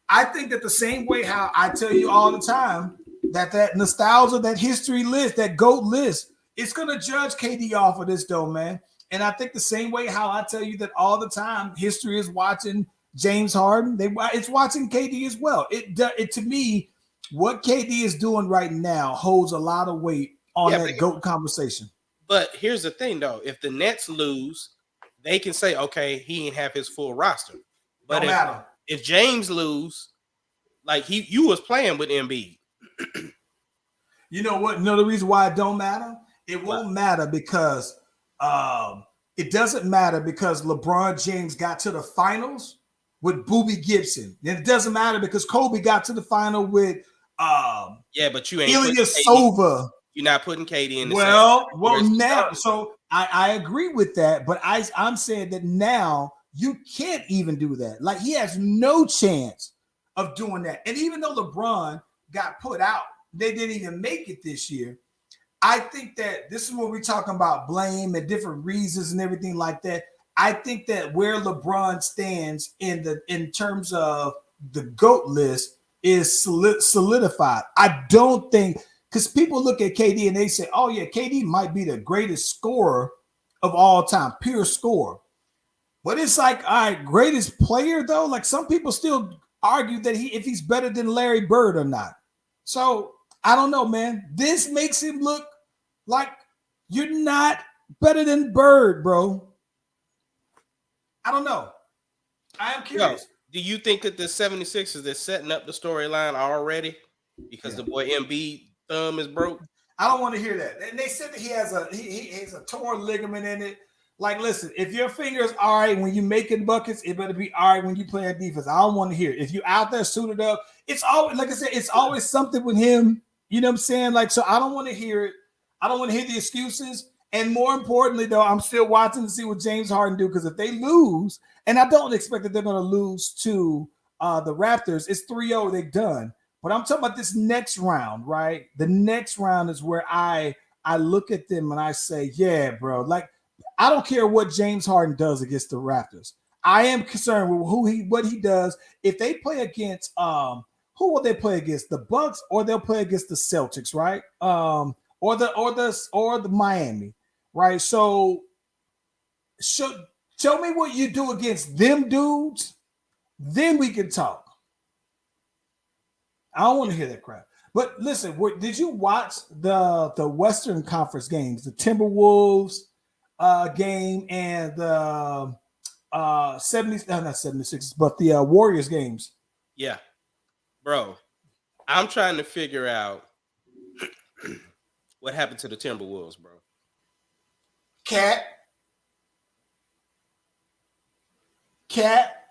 I think that the same way how I tell you all the time that nostalgia, that history list, that GOAT list, it's going to judge KD off of this, though, man. And I think the same way how I tell you that all the time history is watching James Harden, it's watching KD as well. It to me, what KD is doing right now holds a lot of weight on that GOAT conversation. But here's the thing, though. If the Nets lose, they can say, okay, he didn't have his full roster. But don't matter. If James lose, like you was playing with Embiid. You know what? You know the reason why it don't matter? It won't matter because it doesn't matter because LeBron James got to the finals with Boobie Gibson. And it doesn't matter because Kobe got to the final with but you ain't Ilyasova. You're not putting KD in the well now. So I agree with that, but I'm saying that now you can't even do that. Like, he has no chance of doing that. And even though LeBron got put out, they didn't even make it this year. I think that this is what we're talking about, blame and different reasons and everything like that. I think that where LeBron stands in terms of the GOAT list is solidified. I don't think, because people look at KD and they say, oh yeah, KD might be the greatest scorer of all time, pure scorer. But it's like, all right, greatest player though. Like some people still argue that if he's better than Larry Bird or not. So I don't know, man. This makes him look like you're not better than Bird, bro. I don't know. I am curious. No. Do you think that the 76ers are setting up the storyline already because the boy Embiid thumb is broke? I don't want to hear that. And they said that he has a torn ligament in it. Like, listen, if your finger is all right when you're making buckets, it better be all right when you play a defense. I don't want to hear it. If you're out there suited up, it's always, like I said, it's always something with him. You know what I'm saying? Like, so I don't want to hear it. I don't want to hear the excuses. And more importantly, though, I'm still watching to see what James Harden do, because if they lose, and I don't expect that they're going to lose to the Raptors, it's 3-0, they're done. But I'm talking about this next round, right? The next round is where I look at them and I say, yeah, bro, like, I don't care what James Harden does against the Raptors. I am concerned with what he does. If they play against who will they play against? The Bucks, or they'll play against the Celtics, right? Or the Miami. Right, so show me what you do against them dudes, then we can talk. I don't want to hear that crap. But listen, did you watch the Western Conference games, the Timberwolves game and the 76ers, but the Warriors games? Yeah, bro. I'm trying to figure out what happened to the Timberwolves, bro. Cat.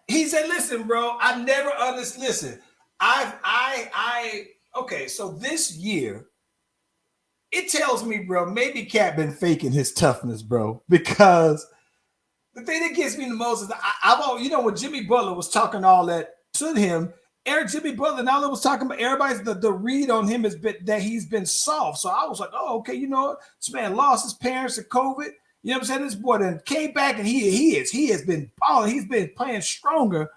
He said, listen, bro, I never understood. Listen, okay, so this year, it tells me, bro, maybe Cat been faking his toughness, bro, because the thing that gets me the most is when Jimmy Butler was talking all that to him, Jimmy Butler, now that was talking about everybody's the read on him has been that he's been soft. So I was like, oh, okay, you know what? This man lost his parents to COVID. You know what I'm saying? This boy then came back and he has been balling. He's been playing stronger.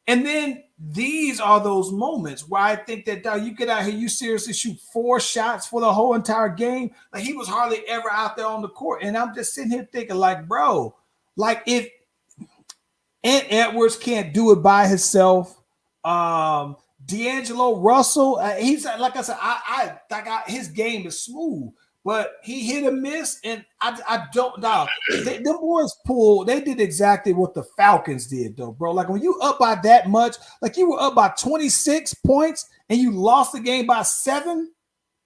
And then these are those moments where I think that you get out here, you seriously shoot 4 shots for the whole entire game. Like he was hardly ever out there on the court. And I'm just sitting here thinking, like, bro, like if Ant Edwards can't do it by himself, D'Angelo Russell, he's like I said, his game is smooth. But he hit or miss, and I don't know. Them boys pulled. They did exactly what the Falcons did, though, bro. Like when you up by that much, like you were up by 26 points and you lost the game by 7.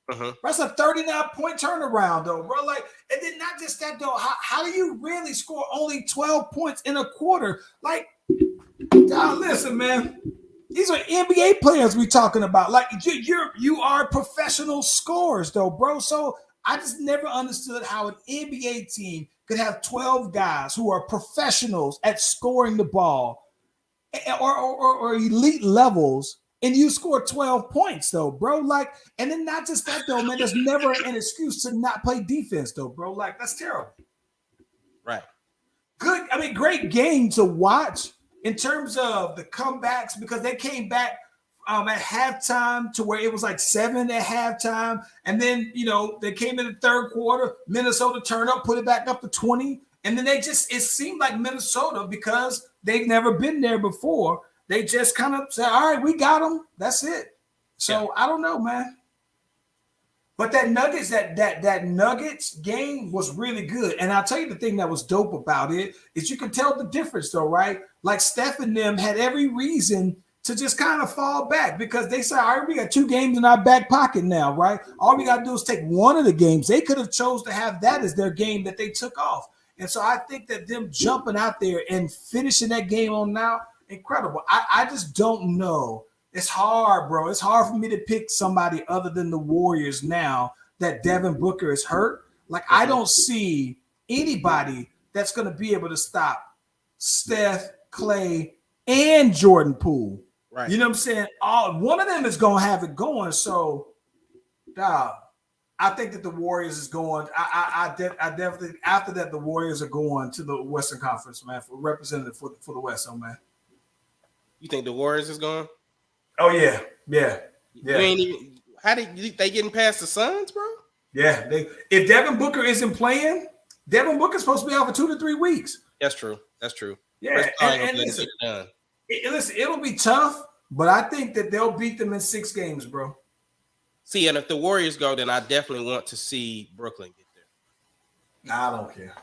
That's a 39-point turnaround, though, bro. Like, and then not just that, though. How do you really score only 12 points in a quarter? Like, listen, man. These are NBA players we talking about. Like you are professional scorers, though, bro. So I just never understood how an NBA team could have 12 guys who are professionals at scoring the ball or elite levels, and you score 12 points, though, bro. Like, and then not just that, though, man. There's never an excuse to not play defense, though, bro. Like, that's terrible. Right. Good. I mean, great game to watch in terms of the comebacks, because they came back at halftime to where it was like 7 at halftime. And then, they came in the third quarter. Minnesota turned up, put it back up to 20. And then it seemed like Minnesota, because they've never been there before, they just kind of said, all right, we got them. That's it. So I don't know, man. But that Nuggets, that Nuggets game was really good. And I'll tell you the thing that was dope about it is you can tell the difference, though, right? Like Steph and them had every reason to just kind of fall back, because they said, all right, we got 2 games in our back pocket now, right? All we got to do is take one of the games. They could have chose to have that as their game that they took off. And so I think that them jumping out there and finishing that game on now, incredible. I just don't know. It's hard, bro. It's hard for me to pick somebody other than the Warriors now that Devin Booker is hurt. Like, I don't see anybody that's going to be able to stop Steph, Clay, and Jordan Poole. Right. You know what I'm saying? One of them is going to have it going. So, I think that the Warriors is going. I definitely, after that, the Warriors are going to the Western Conference, man, for representative for the West, man. You think the Warriors is going? Oh, yeah. Yeah. You ain't even. How did they getting past the Suns, bro? Yeah. If Devin Booker isn't playing, Devin Booker's supposed to be out for 2 to 3 weeks. That's true. That's true. Yeah. And listen, listen, it'll be tough, but I think that they'll beat them in 6 games, bro. See, and if the Warriors go, then I definitely want to see Brooklyn get there. Nah, I don't care.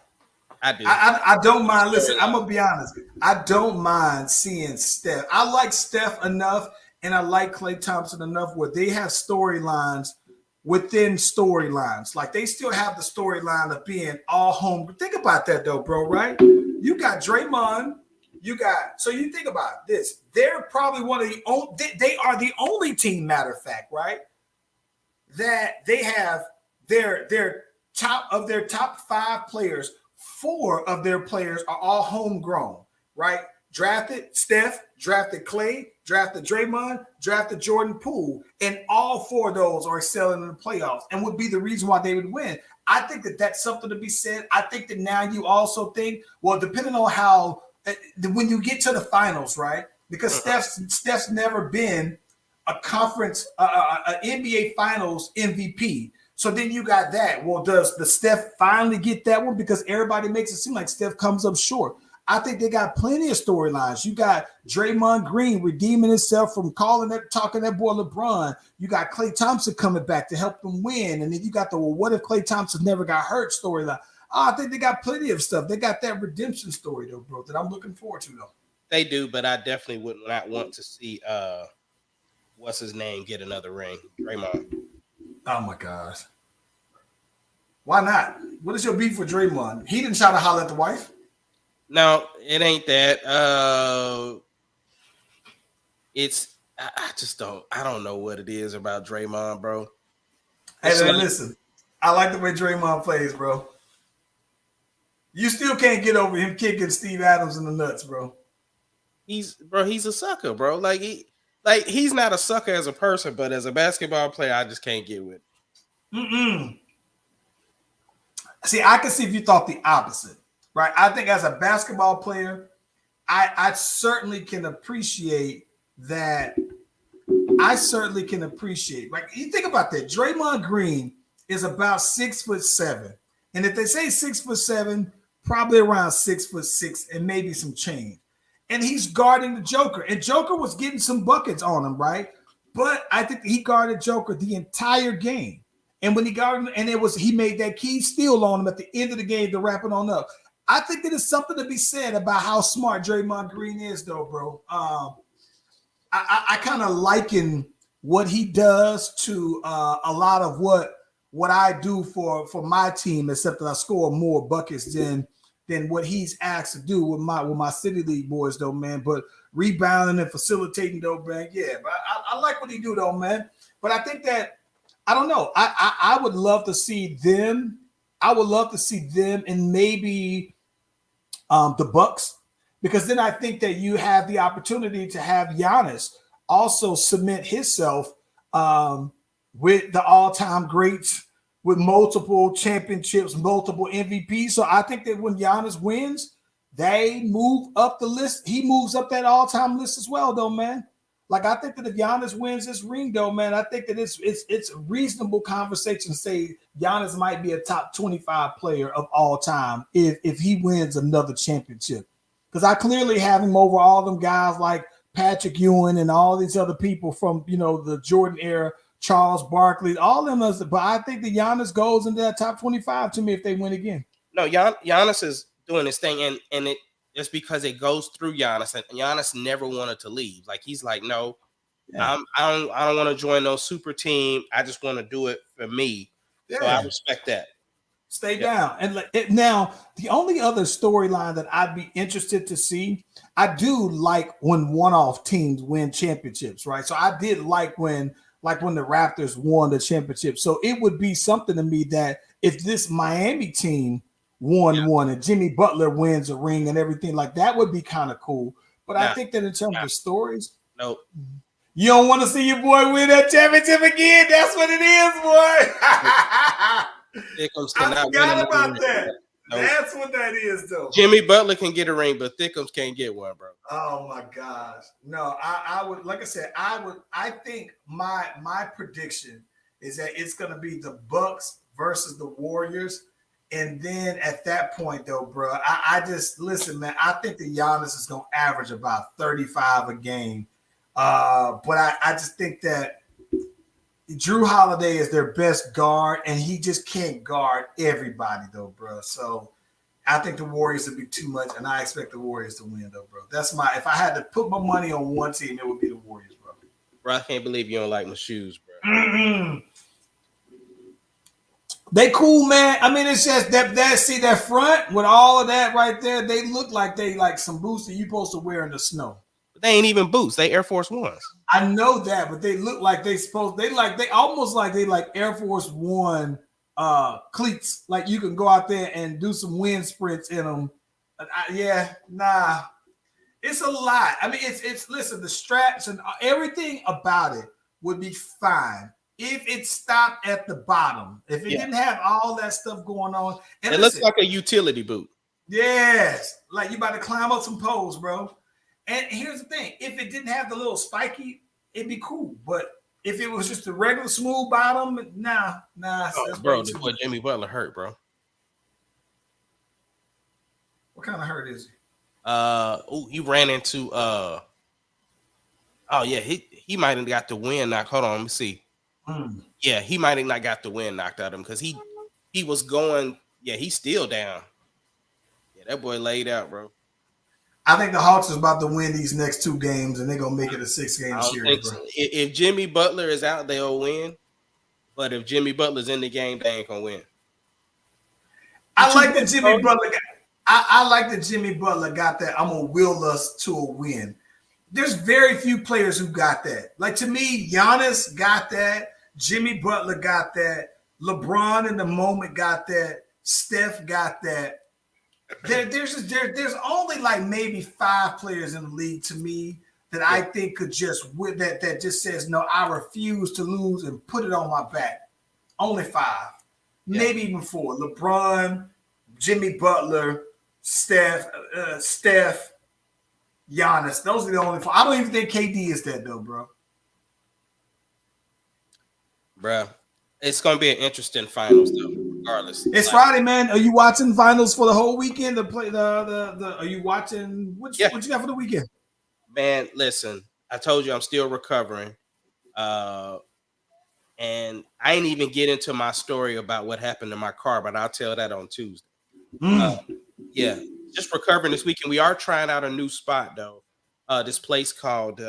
I do. I don't mind. Listen, I'm gonna be honest. I don't mind seeing Steph. I like Steph enough, and I like Klay Thompson enough where they have storylines within storylines. Like they still have the storyline of being all home. Think about that though, bro. Right? You got Draymond. So you think about this. They're probably one of the only. They are the only team. Matter of fact, right? That they have their top 5 players. 4 of their players are all homegrown, right? Drafted Steph, drafted Klay, drafted Draymond, drafted Jordan Poole, and all 4 of those are excelling in the playoffs and would be the reason why they would win. I think that that's something to be said. I think that now you also think, well, depending on how when you get to the finals, right? Because Steph's never been a conference, an NBA Finals MVP. So then you got that. Well, does the Steph finally get that one? Because everybody makes it seem like Steph comes up short. I think they got plenty of storylines. You got Draymond Green redeeming himself from talking that boy LeBron. You got Klay Thompson coming back to help them win. And then you got the, well, what if Klay Thompson never got hurt storyline? I think they got plenty of stuff. They got that redemption story, though, bro, that I'm looking forward to, though. They do, but I definitely would not want to see what's his name get another ring. Draymond. Oh my gosh. Why not? What is your beef with Draymond? He didn't try to holler at the wife. No, it ain't that. I don't know what it is about Draymond, bro. Hey, listen, I like the way Draymond plays, bro. You still can't get over him kicking Steve Adams in the nuts, bro. He's a sucker, bro. Like he's not a sucker as a person, but as a basketball player, I just can't get with it. See, I can see if you thought the opposite, right? I think as a basketball player, I certainly can appreciate that. I certainly can appreciate. Like you think about that. Draymond Green is about 6'7", and if they say 6'7", probably around 6'6", and maybe some change. And he's guarding the Joker, and Joker was getting some buckets on him, right? But I think he guarded Joker the entire game. And when he got him, and he made that key steal on him at the end of the game to wrap it on up. I think that there's something to be said about how smart Draymond Green is, though, bro. I kind of liken what he does to a lot of what I do for my team, except that I score more buckets than what he's asked to do with my city league boys, though, man. But rebounding and facilitating, though, man, yeah. But I like what he do, though, man. But I think that. I don't know. I would love to see them. I would love to see them and maybe the Bucks, because then I think that you have the opportunity to have Giannis also cement himself with the all-time greats, with multiple championships, multiple MVPs. So I think that when Giannis wins, they move up the list. He moves up that all-time list as well, though, man. Like, I think that if Giannis wins this ring, though, man, I think that it's a reasonable conversation to say Giannis might be a top 25 player of all time if he wins another championship. Because I clearly have him over all them guys like Patrick Ewing and all these other people from, the Jordan era, Charles Barkley, all them others. But I think that Giannis goes into that top 25 to me if they win again. No, Giannis is doing his thing, and it's because it goes through Giannis, and Giannis never wanted to leave. Like he's like, no, I don't want to join no super team. I just want to do it for me. Yeah. So I respect that. Stay down. And now the only other storyline that I'd be interested to see, I do like when one-off teams win championships, right? So I did like when the Raptors won the championship. So it would be something to me that if this Miami team won one and Jimmy Butler wins a ring and everything like that would be kind of cool. But I think that in terms of stories, no, you don't want to see your boy win that championship again. That's what it is, boy. I forgot about that. That's what that is, though. Jimmy Butler can get a ring, but Thickums can't get one, bro. Oh my gosh. No, I would, like I said, I think my prediction is that it's gonna be the Bucks versus the Warriors. And then at that point, though, bro, I just listen, man. I think the Giannis is gonna average about 35 a game. But I just think that Drew Holiday is their best guard, and he just can't guard everybody, though, bro. So I think the Warriors would be too much, and I expect the Warriors to win, though, bro. If I had to put my money on one team, it would be the Warriors, bro. Bro, I can't believe you don't like my shoes, bro. Mm-hmm. They cool, man. I mean, it's just that front with all of that right there. They look like they like some boots that you supposed to wear in the snow. They ain't even boots. They Air Force Ones. I know that, but they look like they almost like they like Air Force One cleats. Like you can go out there and do some wind sprints in them. It's a lot. I mean, it's listen, the straps and everything about it would be fine if it stopped at the bottom. If it didn't have all that stuff going on. And it looks like a utility boot. Yes, like you about to climb up some poles, bro. And here's the thing: if it didn't have the little spiky, it'd be cool. But if it was just a regular smooth bottom, nah. Oh, bro, the boy Jimmy Butler hurt, bro. What kind of hurt is he? He ran into he might have got the wind knocked. Hold on, let me see. Yeah, he might have not got the wind knocked out of him because he was going. Yeah, he's still down. Yeah, that boy laid out, bro. I think the Hawks is about to win these next 2 games, and they're gonna make it a 6-game series, bro. If Jimmy Butler is out, they'll win. But if Jimmy Butler's in the game, they ain't gonna win. I like that Jimmy Butler got that. I'm gonna will us to a win. There's very few players who got that. Like to me, Giannis got that. Jimmy Butler got that. LeBron in the moment got that. Steph got that. There's only like maybe 5 players in the league to me that I think could just win that just says no, I refuse to lose and put it on my back. Only 5, maybe even 4. LeBron, Jimmy Butler, Steph, Giannis. Those are the only 4. I don't even think KD is that though, bro. Bruh, it's gonna be an interesting finals though. Regardless, it's Friday, man. Are you watching finals for the whole weekend? Are you watching what you got for the weekend? Man, listen, I told you I'm still recovering. And I ain't even get into my story about what happened to my car, but I'll tell that on Tuesday. Just recovering this weekend. We are trying out a new spot though. This place called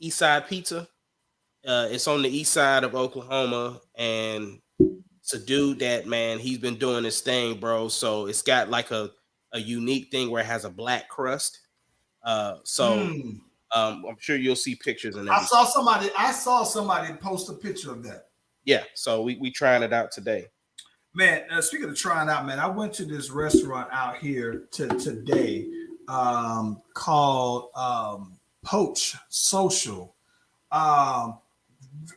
Eastside Pizza. It's on the east side of Oklahoma, and it's a dude that, man, he's been doing this thing, bro. So it's got like a unique thing where it has a black crust. I'm sure you'll see pictures and everything. I saw somebody post a picture of that. Yeah, so we trying it out today. Man, speaking of trying out, man, I went to this restaurant out here today called Poach Social.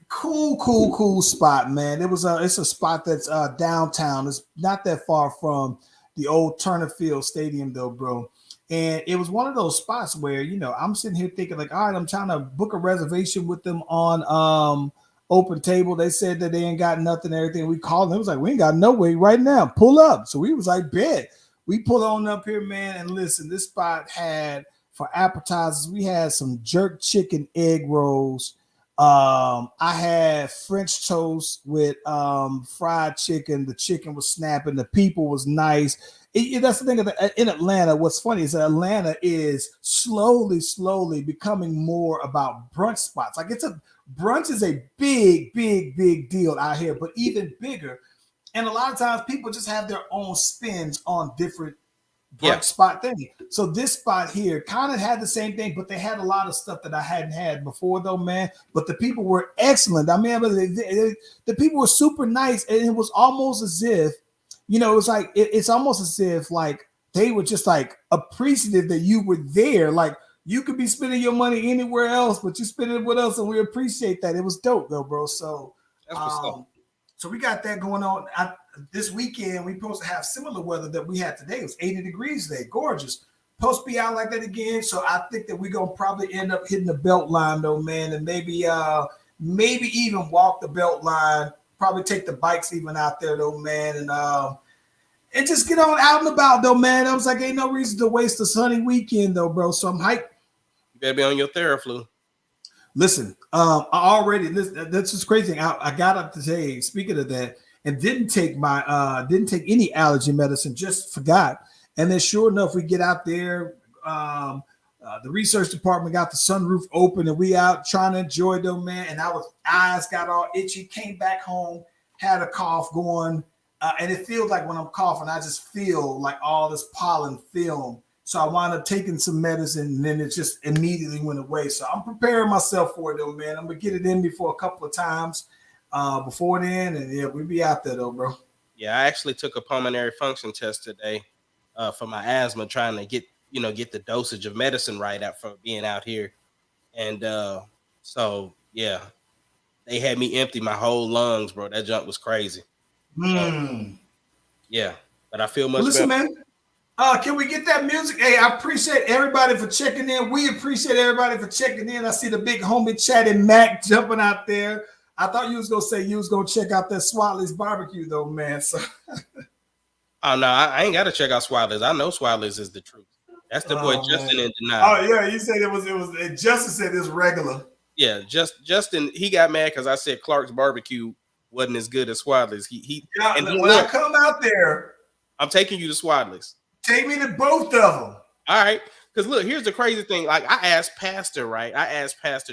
Cool spot, man. It's a spot that's downtown. It's not that far from the old Turner Field Stadium, though, bro. And it was one of those spots where, I'm sitting here thinking like, all right, I'm trying to book a reservation with them on Open Table. They said that they ain't got nothing, everything. We called them. It was like, we ain't got no way right now. Pull up. So we was like, bet. We pull on up here, man. And listen, this spot had, for appetizers, we had some jerk chicken egg rolls. I had French toast with fried chicken. The chicken was snapping. The people was nice. That's the thing in Atlanta. What's funny is that Atlanta is slowly becoming more about brunch spots. Like brunch is a big deal out here, but even bigger. And a lot of times people just have their own spins on different brunch spot thing. So this spot here kind of had the same thing, but they had a lot of stuff that I hadn't had before, though, man. But the people were excellent. I mean, the people were super nice, and it was almost as if, it's almost as if like they were just like appreciative that you were there. Like you could be spending your money anywhere else, but you spend it with us, and we appreciate that. It was dope, though, bro. So, that's what's up. So we got that going on. This weekend, we supposed to have similar weather that we had today. It was 80 degrees today. Gorgeous. Supposed to be out like that again. So I think that we're going to probably end up hitting the belt line, though, man. And maybe even walk the belt line. Probably take the bikes even out there, though, man. And just get on out and about, though, man. I was like, ain't no reason to waste a sunny weekend, though, bro. So I'm hyped. You better be on your Theraflu. Listen, that's just crazy. I got up today, speaking of that, and didn't take any allergy medicine, just forgot. And then sure enough, we get out there. The research department got the sunroof open and we out trying to enjoy them, man. And eyes got all itchy, came back home, had a cough going. And it feels like when I'm coughing, I just feel like all this pollen film. So I wound up taking some medicine and then it just immediately went away. So I'm preparing myself for it, though, man. I'm going to get it in before a couple of times before then. And yeah, we'll be out there, though, bro. Yeah, I actually took a pulmonary function test today for my asthma, trying to get the dosage of medicine right after being out here. And so, yeah, they had me empty my whole lungs, bro. That junk was crazy. So, yeah, but I feel much better. Man. Can we get that music? Hey, I appreciate everybody for checking in. We appreciate everybody for checking in. I see the big homie chatting Mac jumping out there. I thought you was gonna say you was gonna check out that Swatley's barbecue, though, man. So, oh no, I ain't gotta check out Swatley's. I know Swatley's is the truth. That's the boy Justin in denial. Oh yeah, you said it was. Justin said it's regular. Yeah, Justin. He got mad because I said Clark's barbecue wasn't as good as Swatley's. I come out there, I'm taking you to Swatley's. Take me to both of them. All right. Because look, here's the crazy thing. Like I asked Pastor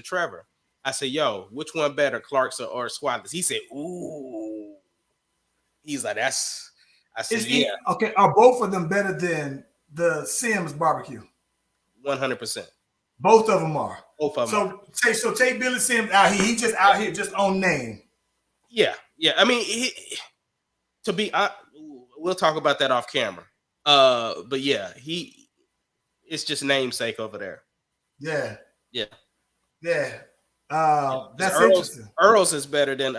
Trevor. I said, yo, which one better, Clark's or Swatley's? He said, ooh. He's like, I said, yeah. Okay, are both of them better than the Sims barbecue? 100%. Both of them are. Both of them. So take Billy Sims out here. He just out here just on name. Yeah. I mean, to be honest, we'll talk about that off camera. But yeah, it's just namesake over there. Yeah. That's interesting. Earl's is better than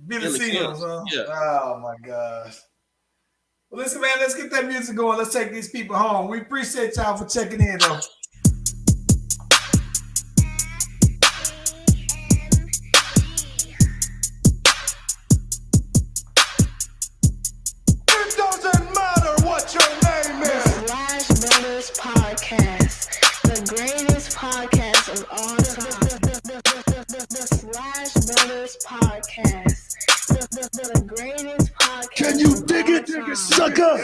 Billy Sims, huh? Yeah. Oh my gosh. Well, listen, man, let's get that music going. Let's take these people home. We appreciate y'all for checking in, though. Podcast, the greatest podcast of all time. The Slash Brothers Podcast, the greatest podcast. Can you dig it, sucker?